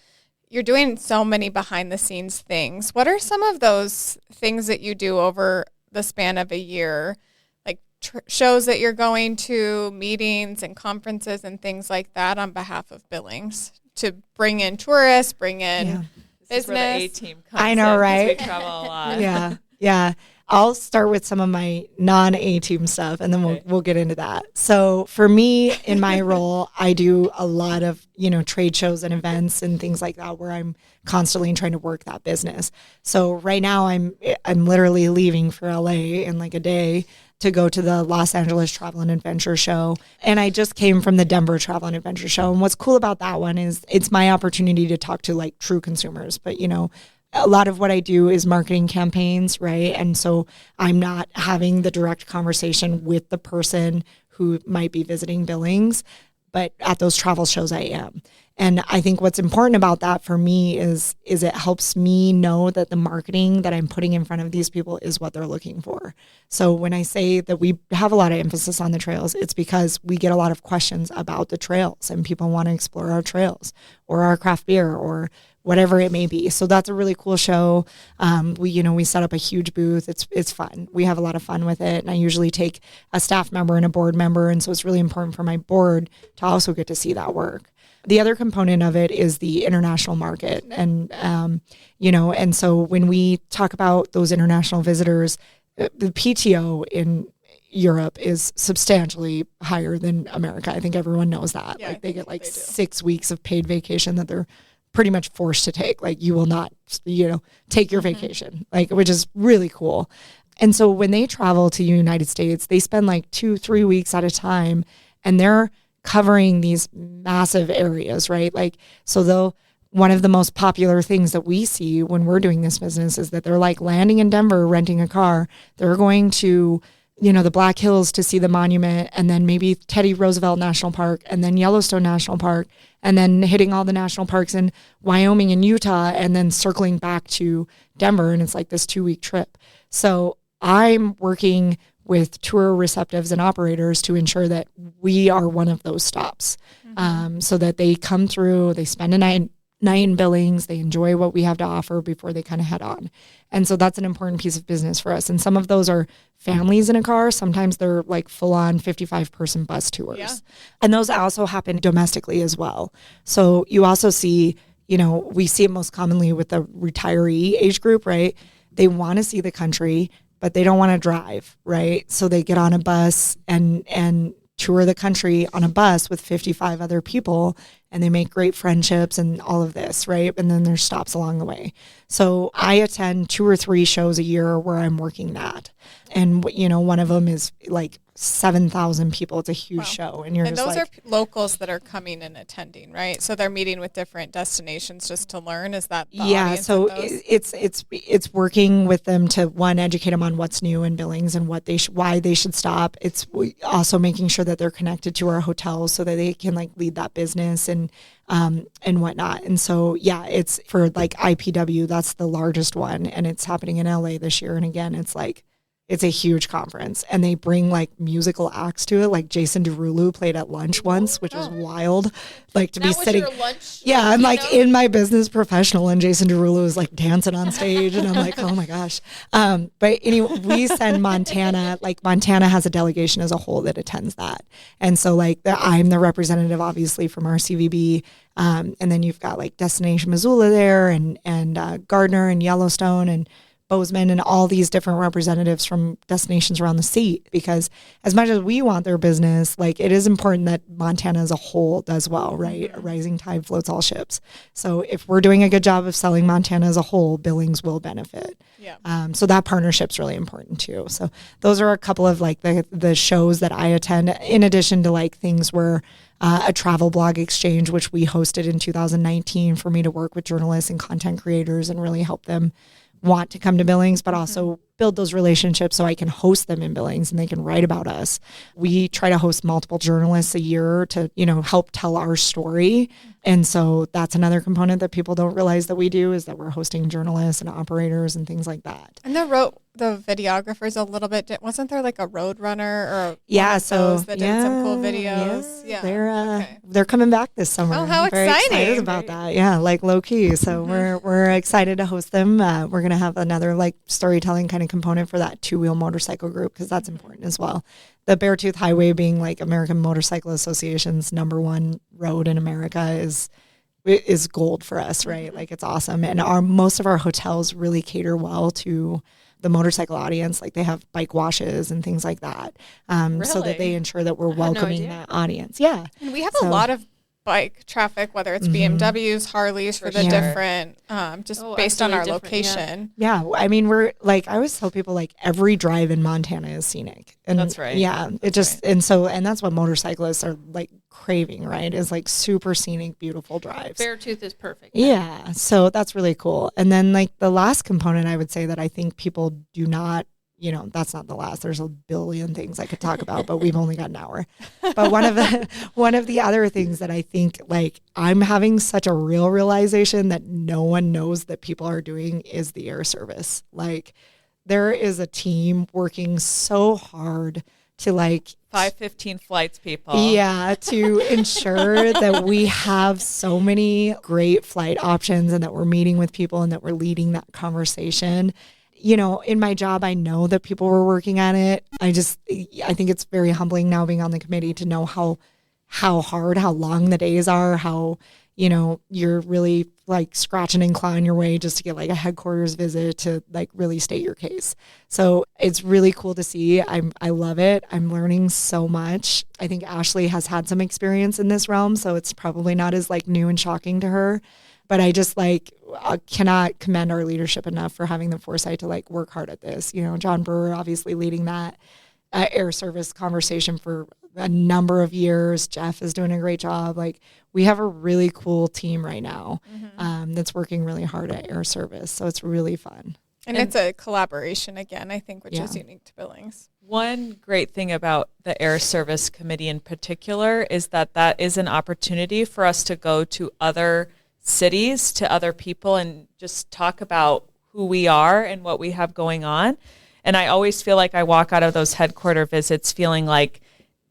you're doing so many behind the scenes things. What are some of those things that you do over the span of a year? Like shows that you're going to, meetings and conferences and things like that on behalf of Billings to bring in tourists, bring in This is where the A-team comes I know, in, 'cause right? we travel a lot. Yeah. I'll start with some of my non-A-team stuff, and then we'll get into that. So for me, in my role, I do a lot of, trade shows and events and things like that, where I'm constantly trying to work that business. So right now I'm literally leaving for LA in like a day to go to the Los Angeles Travel and Adventure Show. And I just came from the Denver Travel and Adventure Show. And what's cool about that one is it's my opportunity to talk to like true consumers. But, a lot of what I do is marketing campaigns, right? And so I'm not having the direct conversation with the person who might be visiting Billings, but at those travel shows I am. And I think what's important about that for me is it helps me know that the marketing that I'm putting in front of these people is what they're looking for. So when I say that we have a lot of emphasis on the trails, it's because we get a lot of questions about the trails and people want to explore our trails or our craft beer or whatever it may be. So that's a really cool show. We set up a huge booth. It's fun. We have a lot of fun with it. And I usually take a staff member and a board member. And so it's really important for my board to also get to see that work. The other component of it is the international market. And, and so when we talk about those international visitors, the PTO in Europe is substantially higher than America. I think everyone knows that. Yeah, they get 6 weeks of paid vacation that they're pretty much forced to take. Like you will not, take your vacation, which is really cool. And so when they travel to the United States, they spend 2-3 weeks at a time, and they're covering these massive areas, right? One of the most popular things that we see when we're doing this business is that they're landing in Denver, renting a car. They're going to, the Black Hills to see the monument, and then maybe Teddy Roosevelt National Park, and then Yellowstone National Park, and then hitting all the national parks in Wyoming and Utah, and then circling back to Denver. And it's this 2-week trip. So I'm working with tour receptives and operators to ensure that we are one of those stops, so that they come through, they spend a night in Billings, they enjoy what we have to offer before they kind of head on. And so that's an important piece of business for us. And some of those are families in a car. Sometimes they're full on 55-person bus tours. Yeah. And those also happen domestically as well. So you also see, we see it most commonly with the retiree age group, right? They want to see the country, but they don't want to drive, right? So they get on a bus and tour the country on a bus with 55 other people, and they make great friendships and all of this, right? And then there's stops along the way. So I attend 2 or 3 shows a year where I'm working that. And, one of them is 7,000 people. It's a huge show. And those are locals that are coming and attending, right? So they're meeting with different destinations just to learn. Is that the audience? So it's working with them to, one, educate them on what's new in Billings and what why they should stop. It's also making sure that they're connected to our hotels so that they can lead that business and whatnot. And so, it's for IPW, that's the largest one, and it's happening in LA this year. And again, it's a huge conference, and they bring musical acts to it. Jason Derulo played at lunch once, which was wild. To be sitting, your lunch, yeah, I'm in my business professional, and Jason Derulo is dancing on stage, and I'm oh my gosh. But anyway, we send Montana. Montana has a delegation as a whole that attends that, and so I'm the representative, obviously, from our CVB. And then you've got Destination Missoula there, and Gardner and Yellowstone, and Bozeman and all these different representatives from destinations around the state, because as much as we want their business, like it is important that Montana as a whole does well, right? A rising tide floats all ships. So if we're doing a good job of selling Montana as a whole, Billings will benefit. Yeah. So that partnership's really important too. So those are a couple of like the shows that I attend, in addition to like things where a travel blog exchange, which we hosted in 2019 for me to work with journalists and content creators and really help them want to come to Billings, but also build those relationships so I can host them in Billings and they can write about us. We try to host multiple journalists a year to, help tell our story. And so that's another component that people don't realize that we do, is that we're hosting journalists and operators and things like that. And the videographers a little bit, wasn't there like a road runner or those that did some cool videos? Yeah. They're coming back this summer. Oh, how I'm very excited exciting. about that. Yeah, like low key. So we're excited to host them. We're going to have another like storytelling kind of component for that two-wheel motorcycle group, because that's important as well. The Beartooth Highway being like American Motorcycle Association's #1 road in America is gold for us, right? Like it's awesome. And most of our hotels really cater well to the motorcycle audience. Like they have bike washes and things like that, so that they ensure that we're welcoming that audience. Yeah. And we have a lot of bike traffic, whether it's BMWs, Harleys, for the different, based on our location. Yeah. I mean, we're like, I always tell people like every drive in Montana is scenic. And that's right. Yeah. And that's what motorcyclists are like craving, right? Is like super scenic, beautiful drives. Beartooth is perfect. Yeah. So that's really cool. And then like the last component I would say that I think people do not, that's not the last. There's a billion things I could talk about, but we've only got an hour. But one of the other things that I think like I'm having such a real realization that no one knows that people are doing is the air service. Like there is a team working so hard to like 5:15 flights, people. Yeah, to ensure that we have so many great flight options and that we're meeting with people and that we're leading that conversation. In my job, I know that people were working on it. I think it's very humbling now being on the committee to know how hard, how long the days are, how, you're really like scratching and clawing your way just to get like a headquarters visit to like really state your case. So it's really cool to see. I love it. I'm learning so much. I think Ashley has had some experience in this realm, so it's probably not as like new and shocking to her. But I just cannot commend our leadership enough for having the foresight to like work hard at this. John Brewer obviously leading that air service conversation for a number of years. Jeff is doing a great job. Like we have a really cool team right now that's working really hard at air service. So it's really fun. And it's a collaboration again, I think, which is unique to Billings. One great thing about the Air Service Committee in particular is that is an opportunity for us to go to other cities, to other people, and just talk about who we are and what we have going on. And I always feel like I walk out of those headquarter visits feeling like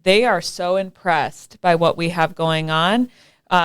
they are so impressed by what we have going on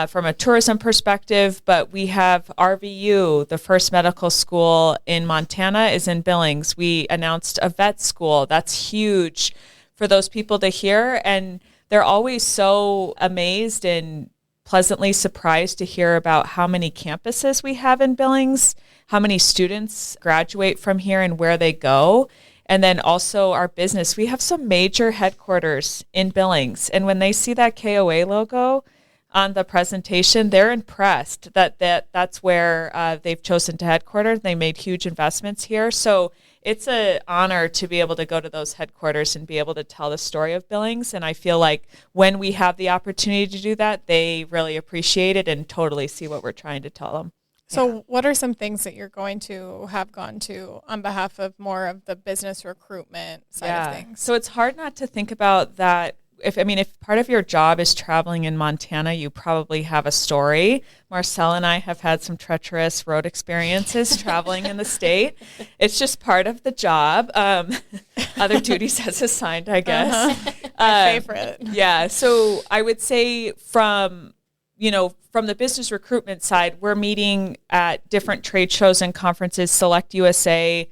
from a tourism perspective. But we have RVU, the first medical school in Montana, is in Billings. We announced a vet school. That's huge for those people to hear. And they're always so amazed and pleasantly surprised to hear about how many campuses we have in Billings, how many students graduate from here and where they go. And then also our business. We have some major headquarters in Billings. And when they see that KOA logo on the presentation, they're impressed that's where they've chosen to headquarters. They made huge investments here. So it's an honor to be able to go to those headquarters and be able to tell the story of Billings. And I feel like when we have the opportunity to do that, they really appreciate it and totally see what we're trying to tell them. So what are some things that you're going to have gone to on behalf of more of the business recruitment side of things? So it's hard not to think about that. If part of your job is traveling in Montana, you probably have a story. Marcel and I have had some treacherous road experiences traveling in the state. It's just part of the job. Other duties as assigned, I guess. My favorite. Yeah. So I would say from the business recruitment side, we're meeting at different trade shows and conferences, Select USA,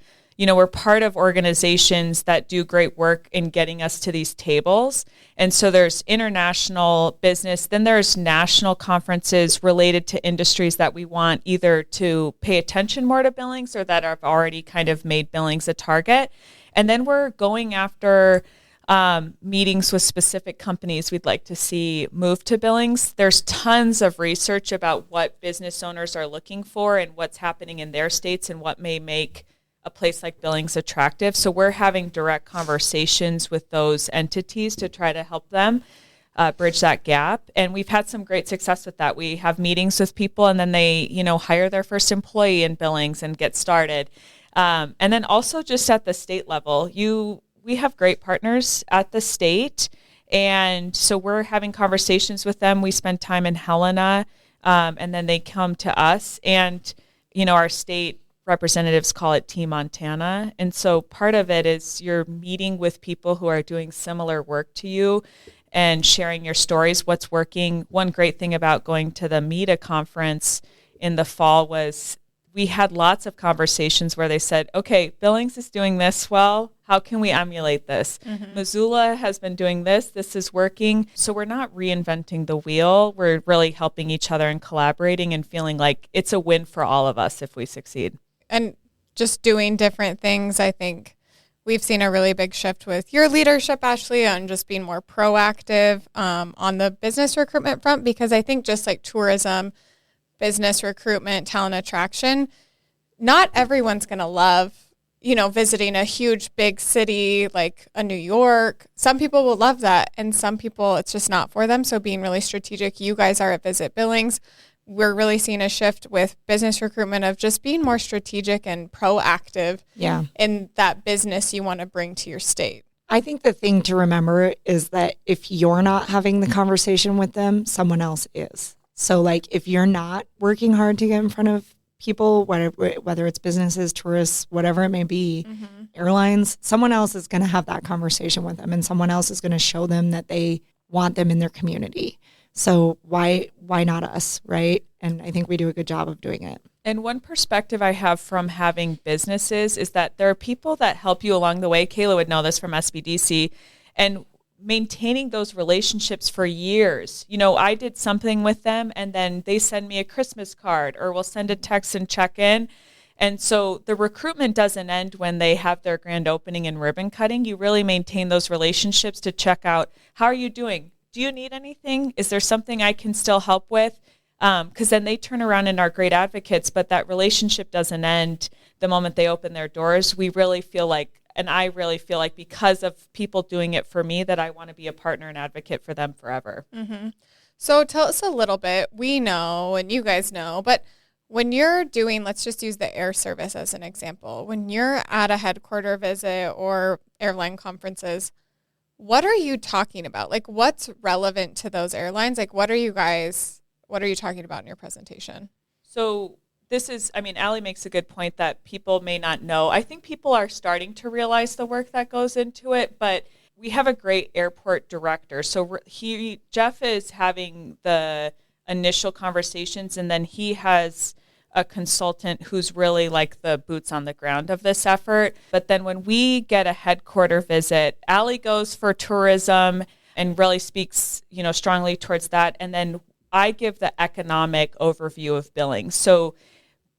we're part of organizations that do great work in getting us to these tables. And so there's international business, then there's national conferences related to industries that we want either to pay attention more to Billings or that have already kind of made Billings a target. And then we're going after meetings with specific companies we'd like to see move to Billings. There's tons of research about what business owners are looking for and what's happening in their states and what may make a place like Billings attractive. So we're having direct conversations with those entities to try to help them bridge that gap. And we've had some great success with that. We have meetings with people and then they, hire their first employee in Billings and get started. And then also just at the state level, we have great partners at the state. And so we're having conversations with them. We spend time in Helena, and then they come to us. And, our state representatives call it Team Montana. And so part of it is you're meeting with people who are doing similar work to you and sharing your stories, what's working. One great thing about going to the MEDA conference in the fall was we had lots of conversations where they said, okay, Billings is doing this well. How can we emulate this? Mm-hmm. Missoula has been doing this. This is working. So we're not reinventing the wheel. We're really helping each other and collaborating and feeling like it's a win for all of us if we succeed. And just doing different things, I think we've seen a really big shift with your leadership, Ashley, on just being more proactive on the business recruitment front, because I think just like tourism, business recruitment, talent attraction, not everyone's going to love, visiting a huge big city like a New York. Some people will love that, and some people it's just not for them. So being really strategic, you guys are at Visit Billings. We're really seeing a shift with business recruitment of just being more strategic and proactive in that business you want to bring to your state. I think the thing to remember is that if you're not having the conversation with them, someone else is. So like if you're not working hard to get in front of people, whether it's businesses, tourists, whatever it may be, airlines, someone else is going to have that conversation with them and someone else is going to show them that they want them in their community. So why not us, right? And I think we do a good job of doing it. And one perspective I have from having businesses is that there are people that help you along the way. Kayla would know this from SBDC. And maintaining those relationships for years. I did something with them and then they send me a Christmas card or we'll send a text and check in. And so the recruitment doesn't end when they have their grand opening and ribbon cutting. You really maintain those relationships to check out, how are you doing? Do you need anything? Is there something I can still help with? Because then they turn around and are great advocates, but that relationship doesn't end the moment they open their doors. We really feel like, and I really feel like because of people doing it for me, that I want to be a partner and advocate for them forever. Mm-hmm. So tell us a little bit, we know, and you guys know, but when you're doing, let's just use the air service as an example. When you're at a headquarter visit or airline conferences, what are you talking about? Like what's relevant to those airlines? Like what are you talking about in your presentation? So Aly makes a good point that people may not know. I think people are starting to realize the work that goes into it, but we have a great airport director. So Jeff is having the initial conversations, and then he has a consultant who's really like the boots on the ground of this effort. But then when we get a headquarter visit, Aly goes for tourism and really speaks, strongly towards that. And then I give the economic overview of Billings. So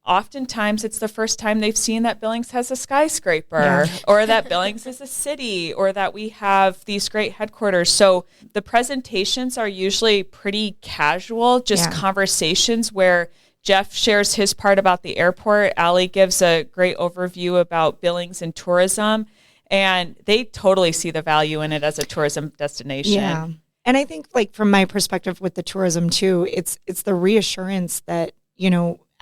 oftentimes it's the first time they've seen that Billings has a skyscraper or that Billings is a city or that we have these great headquarters. So the presentations are usually pretty casual, just conversations where Jeff shares his part about the airport. Aly gives a great overview about Billings and tourism, and they totally see the value in it as a tourism destination. Yeah. And I think like from my perspective with the tourism too, it's the reassurance that,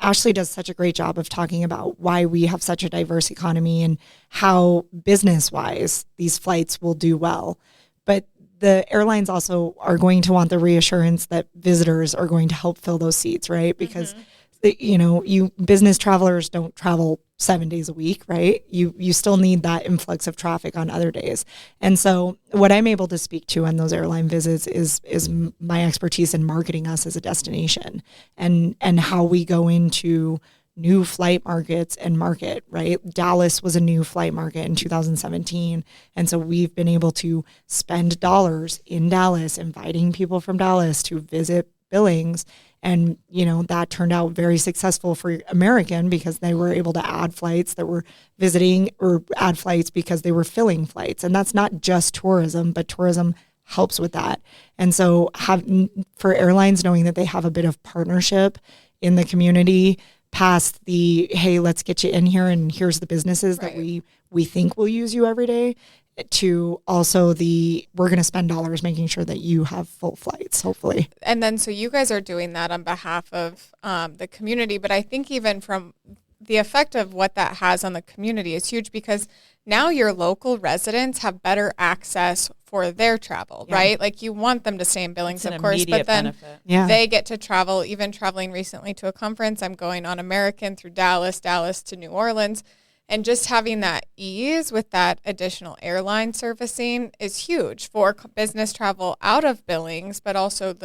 Ashley does such a great job of talking about why we have such a diverse economy and how business-wise these flights will do well. But the airlines also are going to want the reassurance that visitors are going to help fill those seats, right? Because, you business travelers don't travel 7 days a week, right? You still need that influx of traffic on other days. And so what I'm able to speak to on those airline visits is my expertise in marketing us as a destination and how we go into new flight markets and market, right? Dallas was a new flight market in 2017. And so we've been able to spend dollars in Dallas, inviting people from Dallas to visit Billings. And, that turned out very successful for American because they were able to add flights that were visiting or add flights because they were filling flights. And that's not just tourism, but tourism helps with that. And so for airlines, knowing that they have a bit of partnership in the community past the, hey, let's get you in here and here's the businesses that we think will use you every day, to also we're going to spend dollars making sure that you have full flights, hopefully. And then so you guys are doing that on behalf of the community, but I think even from the effect of what that has on the community is huge, because now your local residents have better access for their travel, right? Like you want them to stay in Billings, of course, but then they get to travel, even traveling recently to a conference. I'm going on American through Dallas to New Orleans. And just having that ease with that additional airline servicing is huge for business travel out of Billings, but also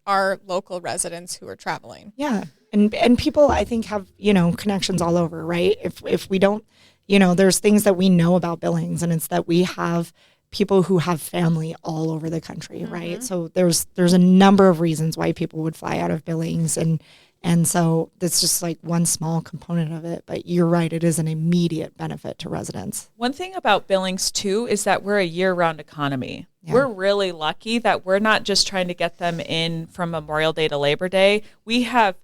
our local residents who are traveling. Yeah. And people, I think, have, connections all over, right? If we don't, there's things that we know about Billings, and it's that we have people who have family all over the country, right? So there's a number of reasons why people would fly out of Billings, and so that's just like one small component of it. But you're right, it is an immediate benefit to residents. One thing about Billings, too, is that we're a year-round economy. Yeah. We're really lucky that we're not just trying to get them in from Memorial Day to Labor Day. We have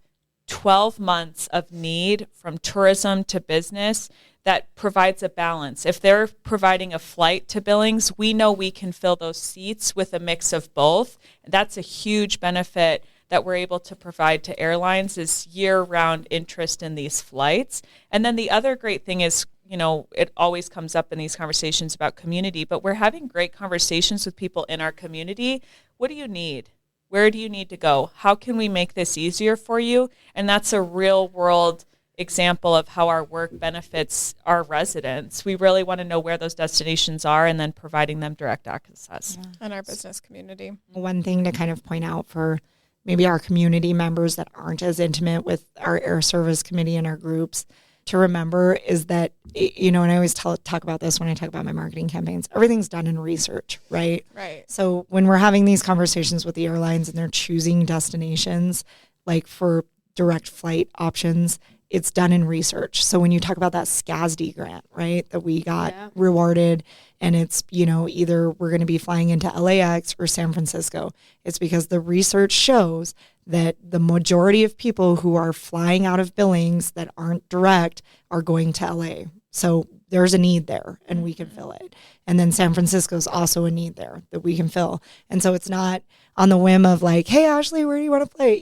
12 months of need from tourism to business that provides a balance. If they're providing a flight to Billings, we know we can fill those seats with a mix of both. That's a huge benefit that we're able to provide to airlines, is year-round interest in these flights. And then the other great thing is, it always comes up in these conversations about community, but we're having great conversations with people in our community. What do you need? Where do you need to go? How can we make this easier for you? And that's a real-world example of how our work benefits our residents. We really want to know where those destinations are and then providing them direct access. Yeah. And our business community. One thing to kind of point out for maybe our community members that aren't as intimate with our air service committee and our groups to remember is that, and I always talk about this when I talk about my marketing campaigns, everything's done in research, right? Right. So when we're having these conversations with the airlines and they're choosing destinations, like for direct flight options, it's done in research. So when you talk about that SCASD grant, right, that we got rewarded, and it's, either we're going to be flying into LAX or San Francisco, it's because the research shows that the majority of people who are flying out of Billings that aren't direct are going to LA. So there's a need there and we can fill it. And then San Francisco is also a need there that we can fill. And so it's not on the whim of like, hey, Ashley, where do you want to play?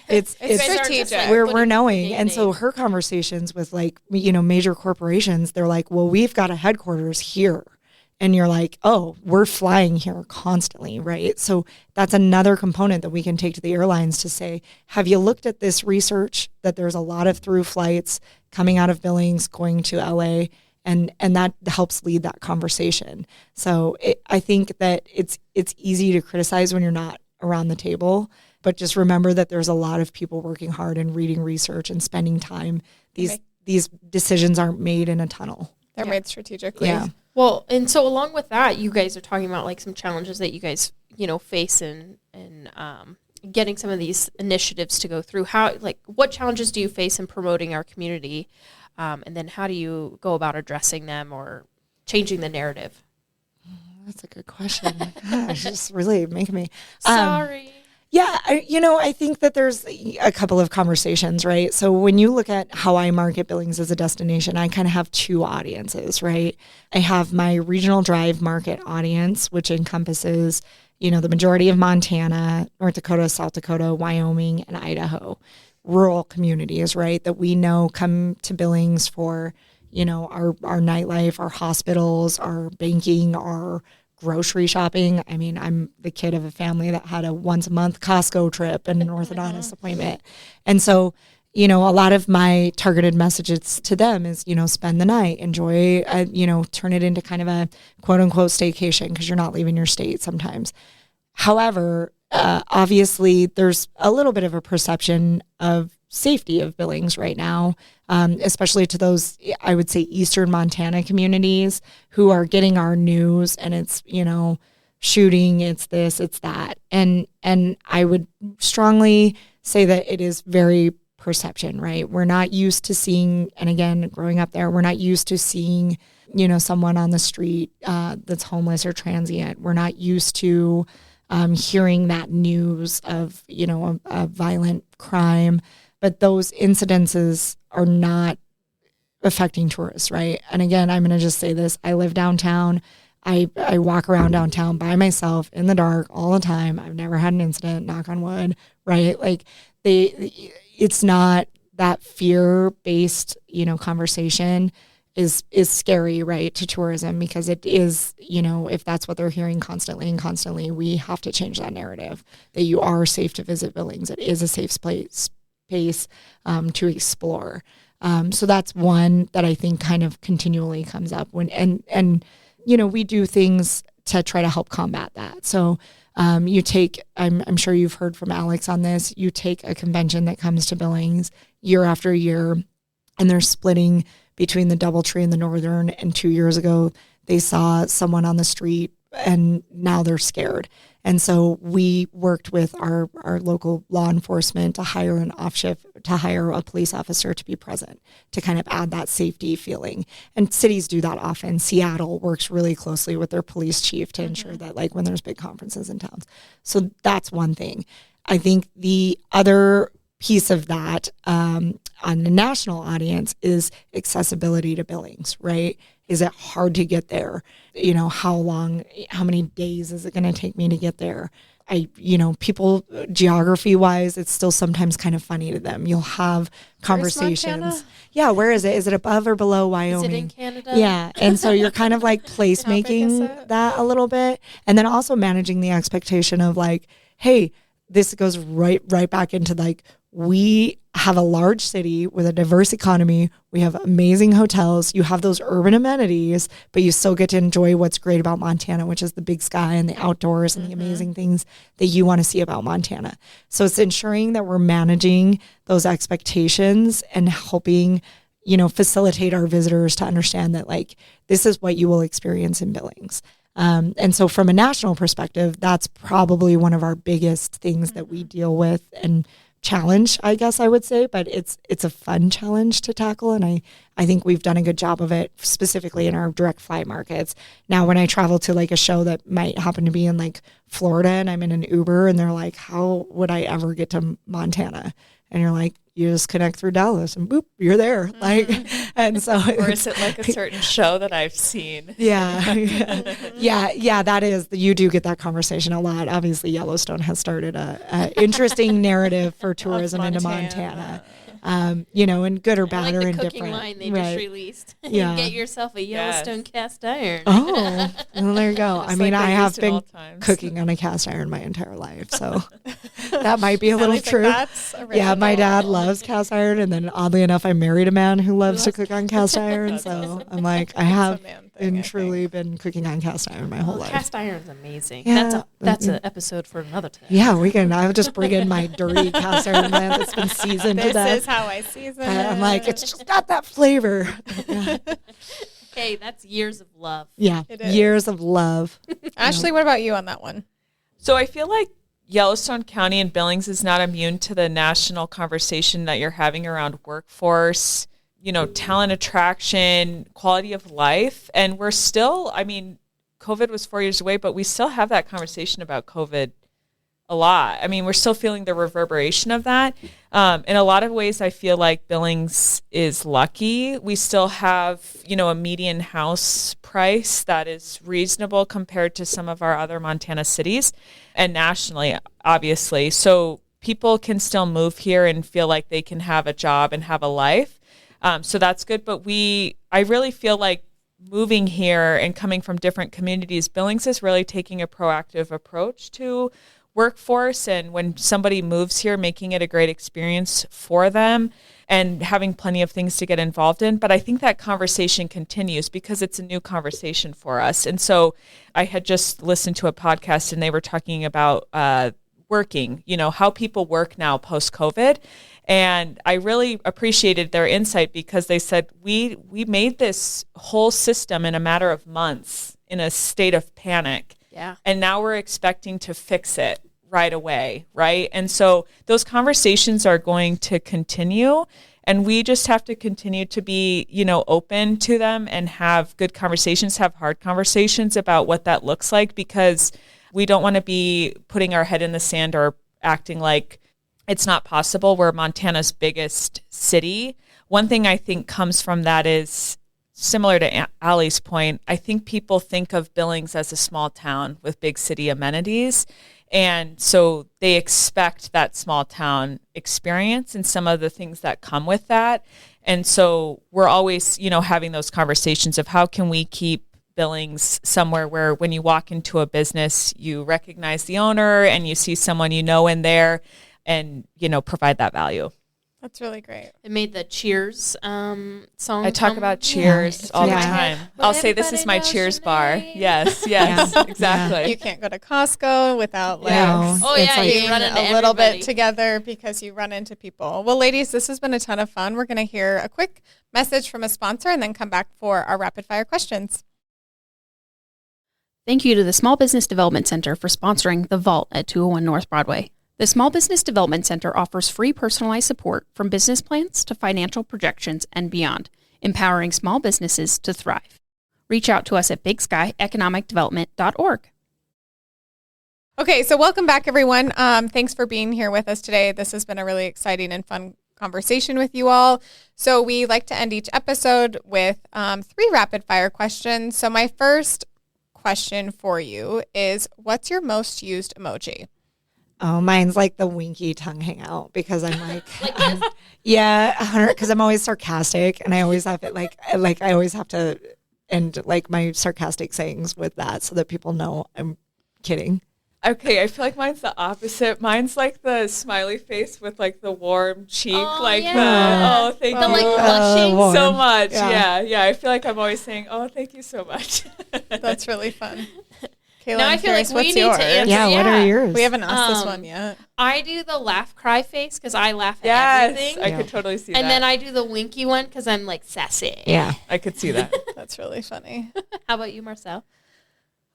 It's strategic. We're knowing. And so her conversations with major corporations, they're like, well, we've got a headquarters here. And you're like, oh, we're flying here constantly, right? So that's another component that we can take to the airlines to say, have you looked at this research that there's a lot of through flights coming out of Billings going to LA? And that helps lead that conversation. So I think that it's easy to criticize when you're not around the table, but just remember that there's a lot of people working hard and reading research and spending time. These decisions aren't made in a tunnel. They're made strategically. Yeah. Well, and so along with that, you guys are talking about like some challenges that you guys, face in getting some of these initiatives to go through. What challenges do you face in promoting our community? And then how do you go about addressing them or changing the narrative? That's a good question. Gosh, it's just really making me sorry. Yeah, I think that there's a couple of conversations, right? So when you look at how I market Billings as a destination, I kind of have two audiences, right? I have my regional drive market audience, which encompasses, the majority of Montana, North Dakota, South Dakota, Wyoming, and Idaho. Rural communities, right, that we know come to Billings for, our nightlife, our hospitals, our banking, our grocery shopping. I mean, I'm the kid of a family that had a once a month Costco trip and an orthodontist appointment. And so, a lot of my targeted messages to them is, spend the night, enjoy, turn it into kind of a quote unquote staycation because you're not leaving your state sometimes. However, obviously there's a little bit of a perception of safety of Billings right now, especially to those, I would say, Eastern Montana communities who are getting our news and it's, shooting, it's this, it's that. And I would strongly say that it is very perception, right? We're not used to seeing, and again, growing up there, we're not used to seeing, someone on the street that's homeless or transient. We're not used to hearing that news of, a violent crime. But those incidences are not affecting tourists, right? And again, I'm going to just say this. I live downtown. I walk around downtown by myself in the dark all the time. I've never had an incident, knock on wood, right? Like it's not that fear-based, conversation is scary, right, to tourism, because it is, if that's what they're hearing constantly and constantly, we have to change that narrative that you are safe to visit Billings. It is a safe space to explore. So that's one that I think kind of continually comes up and we do things to try to help combat that. So you take, I'm sure you've heard from Alex on this, you take a convention that comes to Billings year after year, and they're splitting between the DoubleTree and the Northern. And 2 years ago, they saw someone on the street and now they're scared. And so we worked with our local law enforcement to hire an off-shift, to hire a police officer to be present, to kind of add that safety feeling. And cities do that often. Seattle works really closely with their police chief to ensure that, like, when there's big conferences in towns. So that's one thing. I think the other piece of that on the national audience is accessibility to Billings, right? Is it hard to get there? How many days is it going to take me to get there? People, geography wise, it's still sometimes kind of funny to them. You'll have conversations. Yeah, where is it? Is it above or below Wyoming? Is it in Canada? Yeah. And so you're kind of like placemaking that a little bit. And then also managing the expectation of like, hey, this goes right back into like, we have a large city with a diverse economy. We have amazing hotels. You have those urban amenities, but you still get to enjoy what's great about Montana, which is the big sky and the outdoors and the amazing things that you want to see about Montana. So it's ensuring that we're managing those expectations and helping, facilitate our visitors to understand that, like, this is what you will experience in Billings. And so from a national perspective, that's probably one of our biggest things that we deal with and challenge, I guess I would say, but it's a fun challenge to tackle. And I think we've done a good job of it, specifically in our direct flight markets. Now, when I travel to like a show that might happen to be in like Florida and I'm in an Uber and they're like, how would I ever get to Montana? And you're like, you just connect through Dallas and boop, you're there. Like, and so. Or is it like a certain show that I've seen? Yeah, that is, you do get that conversation a lot. Obviously, Yellowstone has started a interesting narrative for tourism into Montana. And good or bad or indifferent. I like the cooking line they just released. Yeah. Get yourself a Yellowstone cast iron. Oh, well, there you go. I mean, like I have been cooking on a cast iron my entire life, so that might be a little true. Yeah, my dad loves cast iron, and then oddly enough, I married a man who loves to cook on cast iron, so I'm like, I have truly been cooking on cast iron my whole life. Cast iron's amazing. Yeah. That's an episode for another time. Yeah, I'll just bring in my dirty cast iron lamp that's been seasoned to death. This is how I season it. I'm like, it's just got that flavor. Yeah. Hey, that's years of love. Yeah, years of love. Ashley, what about you on that one? So I feel like Yellowstone County and Billings is not immune to the national conversation that you're having around workforce, talent attraction, quality of life. And we're still, COVID was 4 years away, but we still have that conversation about COVID a lot. We're still feeling the reverberation of that. In a lot of ways, I feel like Billings is lucky. We still have, a median house price that is reasonable compared to some of our other Montana cities and nationally, obviously. So people can still move here and feel like they can have a job and have a life. So that's good. But I really feel like moving here and coming from different communities, Billings is really taking a proactive approach to workforce, and when somebody moves here, making it a great experience for them and having plenty of things to get involved in. But I think that conversation continues because it's a new conversation for us. And so I had just listened to a podcast and they were talking about working, how people work now post-COVID. And I really appreciated their insight because they said, we made this whole system in a matter of months in a state of panic. Yeah. And now we're expecting to fix it right away, right? And so those conversations are going to continue, and we just have to continue to be, open to them and have good conversations, have hard conversations about what that looks like, because we don't want to be putting our head in the sand or acting like it's not possible. We're Montana's biggest city. One thing I think comes from that is similar to Aly's point. I think people think of Billings as a small town with big city amenities. And so they expect that small town experience and some of the things that come with that. And so we're always, having those conversations of how can we keep Billings somewhere where when you walk into a business, you recognize the owner and you see someone in there and, provide that value. That's really great. It made the Cheers song. I talk about Cheers all the time. I'll say this is my Cheers bar. Yes, exactly. You can't go to Costco without you run into a little bit together because you run into people. Well, ladies, this has been a ton of fun. We're going to hear a quick message from a sponsor and then come back for our rapid fire questions. Thank you to the Small Business Development Center for sponsoring The Vault at 201 North Broadway. The Small Business Development Center offers free personalized support from business plans to financial projections and beyond, empowering small businesses to thrive. Reach out to us at bigsky.economicdevelopment.org. Okay, so welcome back, everyone. Thanks for being here with us today. This has been a really exciting and fun conversation with you all. So we like to end each episode with 3 rapid fire questions. So my first question for you is, what's your most used emoji? Oh, mine's like the winky tongue hangout because I'm like, because I'm always sarcastic and I always have it like I always have to end like my sarcastic sayings with that so that people know I'm kidding. Okay, I feel like mine's the opposite. Mine's like the smiley face with like the warm cheek, thank you blushing so much. Yeah. I feel like I'm always saying, oh, thank you so much. That's really fun. Kayla, now I feel like we need yours? to answer. Yeah, what are yours? We haven't asked this one yet. I do the laugh cry face because I laugh at everything. I could totally see that. And then I do the winky one because I'm like sassy. Yeah, I could see that. That's really funny. How about you, Marcel?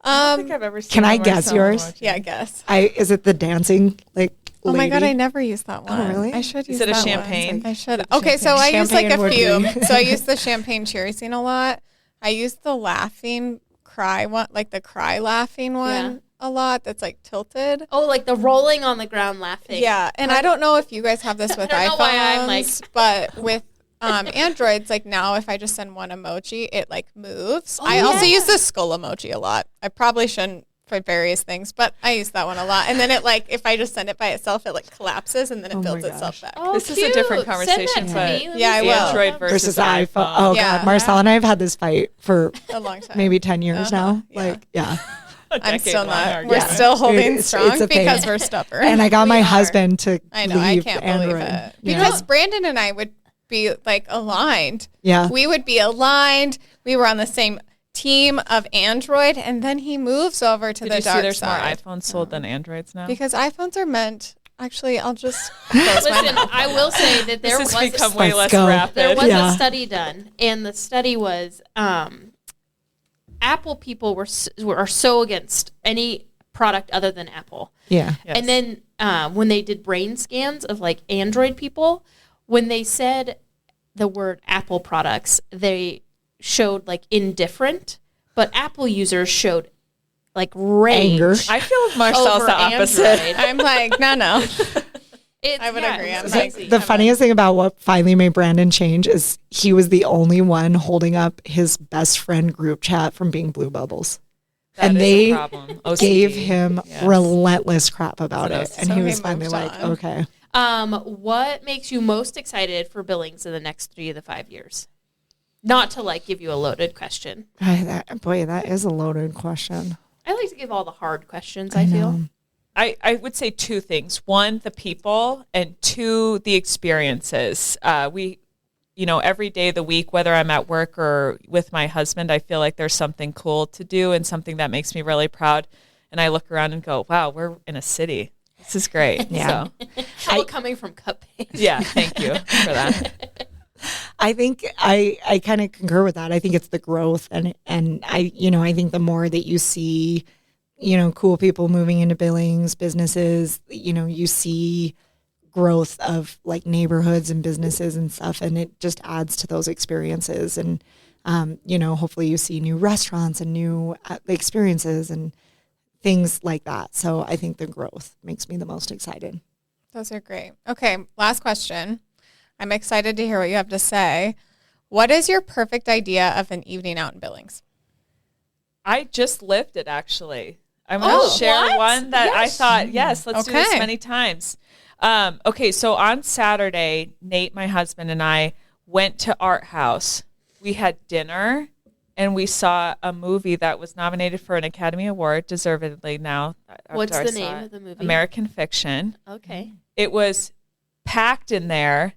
I don't think I've ever seen. Can I guess yours? Emoji. Yeah, guess. Is it the dancing lady? Oh my God, I never use that one. Oh, really? I should use that. Is it a that champagne? One. I should. Okay, so I use like a few. So I use the champagne cherry scene a lot. I use the laughing cry one, like the cry laughing one a lot. That's like tilted. Oh, like the rolling on the ground laughing. Yeah, and I don't know if you guys have this with I don't iPhones, know why I'm like... but with Androids, like now if I just send one emoji, it like moves. I also use the skull emoji a lot. I probably shouldn't for various things, but I use that one a lot. And then it like, if I just send it by itself, it like collapses and then it builds itself back. Oh, this cute. is a different conversation, Send but that to me. Yeah, I will. Android versus iPhone. Oh Yeah. God, Marcel and I have had this fight for A long time. maybe 10 years now. Yeah. Like, yeah. I'm still decade-long not. argument. We're still holding It's strong a pain. because we're stubborn. And I got We my are. husband to I know. I leave can't Android. believe it. Yeah. Because Brandon and I would be like aligned. Yeah. We would be aligned. We were on the same team of Android, and then he moves over to Did the you see dark there's side. more iPhones sold than Androids now? Because iPhones are meant. Actually, I'll just close my Listen, mouth. I will say that there this was has become way Let's less go. rapid. there was Yeah. a study done, and the study was Apple people are so against any product other than Apple. Yeah. Yes. And then when they did brain scans of like Android people, when they said the word Apple products, they showed like indifferent, but Apple users showed like rage. Anger. I feel Marcel's over the opposite. Android. I'm like, no. It's, I would agree. it's I'm crazy. like- The funniest thing about what finally made Brandon change is he was the only one holding up his best friend group chat from being Blue Bubbles. That And is they a problem. OCD. Gave him Yes. relentless crap about it. It's an And he OCD. was So he finally moved like, on. okay. What makes you most excited for Billings in the next 3 to 5 years? Not to like give you a loaded question. That is a loaded question. I like to give all the hard questions, I feel. I would say 2 things. 1, the people, and 2, the experiences. Every day of the week, whether I'm at work or with my husband, I feel like there's something cool to do and something that makes me really proud. And I look around and go, wow, we're in a city. This is great. Yeah. So, Coming from Cupcakes. yeah, thank you for that. I think I kind of concur with that. I think it's the growth and I think the more that you see, cool people moving into Billings businesses, you see growth of like neighborhoods and businesses and stuff, and it just adds to those experiences. And hopefully you see new restaurants and new experiences and things like that. So I think the growth makes me the most excited. Those are great. Okay, last question. I'm excited to hear what you have to say. What is your perfect idea of an evening out in Billings? I just lived it, actually. I want to share one that I thought, let's do this many times. Okay, so on Saturday, Nate, my husband, and I went to Art House. We had dinner, and we saw a movie that was nominated for an Academy Award, deservedly now. What's the name of the movie? American Fiction. Okay. It was packed in there.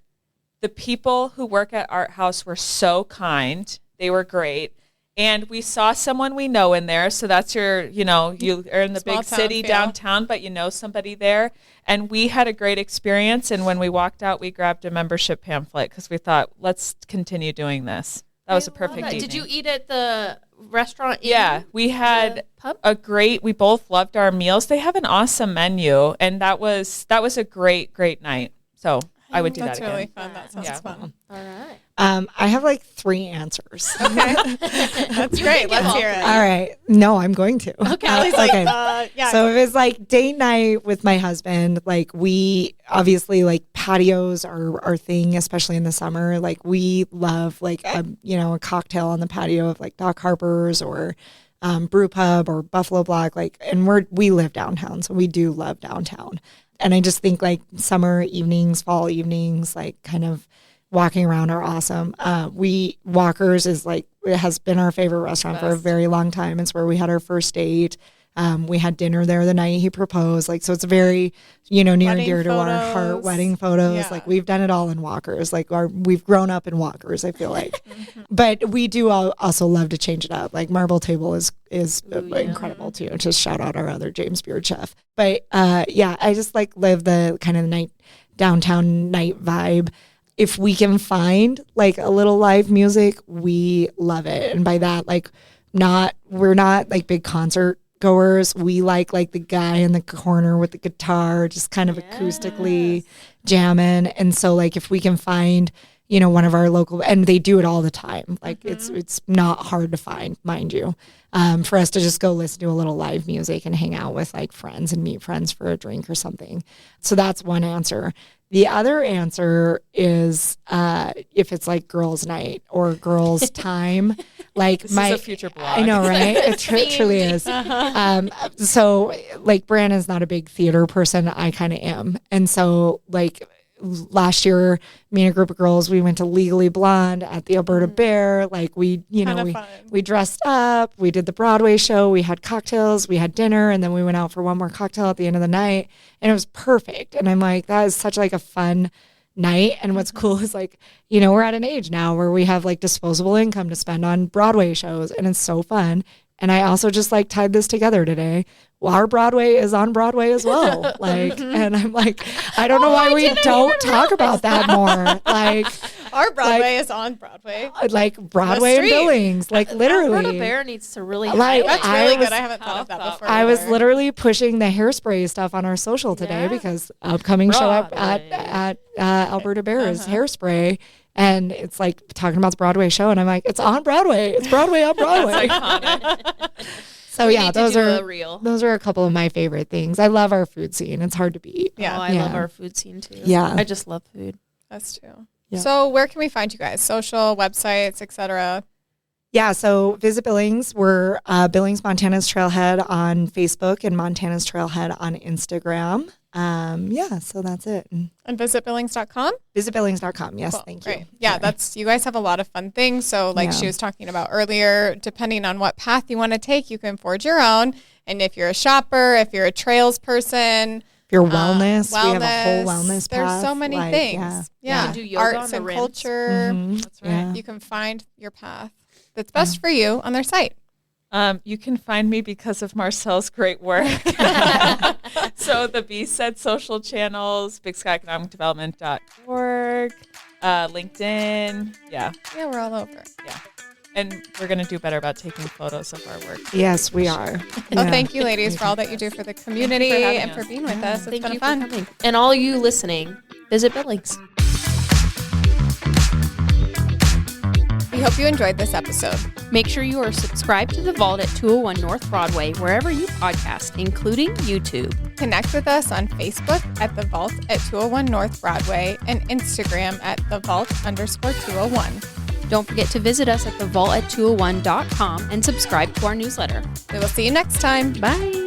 The people who work at Art House were so kind. They were great. And we saw someone we know in there. So that's you are in the big city downtown, but you know somebody there. And we had a great experience. And when we walked out, we grabbed a membership pamphlet because we thought, let's continue doing this. That was a perfect evening. Did you eat at the restaurant? Yeah, we had we both loved our meals. They have an awesome menu. And that was a great, great night. So I would do that again. That's really fun. That sounds fun. All right. I have like 3 answers. Okay. That's great. Let's hear it. All right. No, I'm going to. Okay. So if it's like date night with my husband, like we obviously like patios are our thing, especially in the summer. Like we love like, a cocktail on the patio of like Doc Harper's or Brew Pub or Buffalo Black. And we live downtown. So we do love downtown. And I just think like summer evenings, fall evenings, like kind of walking around are awesome. Walker's is like, it has been our favorite restaurant for a very long time. It's where we had our first date. We had dinner there the night he proposed. Like, so it's very, near and dear to our heart. Wedding photos. Yeah. Like we've done it all in Walker's. Like we've grown up in Walker's, I feel like. But we do also love to change it up. Like Marble Table is incredible too. Just shout out our other James Beard chef. But I just like live the kind of downtown night vibe. If we can find like a little live music, we love it. And by that, like we're not like big concert goers. We like the guy in the corner with the guitar, just kind of acoustically jamming. And so like if we can find, one of our local, and they do it all the time. Like it's not hard to find, mind you, for us to just go listen to a little live music and hang out with like friends and meet friends for a drink or something. So that's one answer. The other answer is if it's like girls' night or girls' time, like this is a future blog. I know, right? It truly is. So like Brandon's not a big theater person. I kind of am, and so like last year, me and a group of girls, we went to Legally Blonde at the Alberta Bear. Like we dressed up, we did the Broadway show, we had cocktails, we had dinner, and then we went out for one more cocktail at the end of the night, and it was perfect. And I'm like, that is such like a fun night. And what's cool is like, we're at an age now where we have like disposable income to spend on Broadway shows, and it's so fun. And I also just like tied this together today. Well, our Broadway is on Broadway as well. Like, and I'm like, I don't know why we don't talk about that more. Like, our Broadway is on Broadway. Like Broadway and Billings, like literally. Alberta Bear needs to really like. That's really good. I haven't thought of that before. I was literally pushing the hairspray stuff on our social today because upcoming show up at Alberta Bear is Hairspray. And it's like talking about the Broadway show, and I'm like, it's on Broadway. It's Broadway on Broadway. That's iconic. So yeah, those are a couple of my favorite things. I love our food scene. It's hard to beat. Yeah, I love our food scene too. Yeah, I just love food. Us too. Yeah. So where can we find you guys? Social, websites, etc. Yeah, so Visit Billings. We're Billings, Montana's Trailhead on Facebook and Montana's Trailhead on Instagram. So that's it. And visitbillings.com? Visitbillings.com. Yes, cool. Thank you. Great. Yeah, you guys have a lot of fun things. So like she was talking about earlier, depending on what path you want to take, you can forge your own. And if you're a shopper, if you're a trails person, your wellness, we have a whole wellness path. There's so many things. Yeah. You can do yoga arts and culture. Mm-hmm. That's right. Yeah. You can find your path that's best for you on their site. You can find me because of Marcel's great work. So the BSED social channels, bigskyEconomicDevelopment.org, LinkedIn. Yeah, we're all over. Yeah. And we're going to do better about taking photos of our work. Yes, we are. Well, thank you, ladies, for all that you do for the community and for being with us. It's Thank been you fun. for coming. And all you listening, visit Billings. We hope you enjoyed this episode. Make sure you are subscribed to The Vault at 201 North Broadway, wherever you podcast, including YouTube. Connect with us on Facebook at The Vault at 201 North Broadway and Instagram at The Vault_201. Don't forget to visit us at thevault at 201.com and subscribe to our newsletter. We will see you next time. Bye.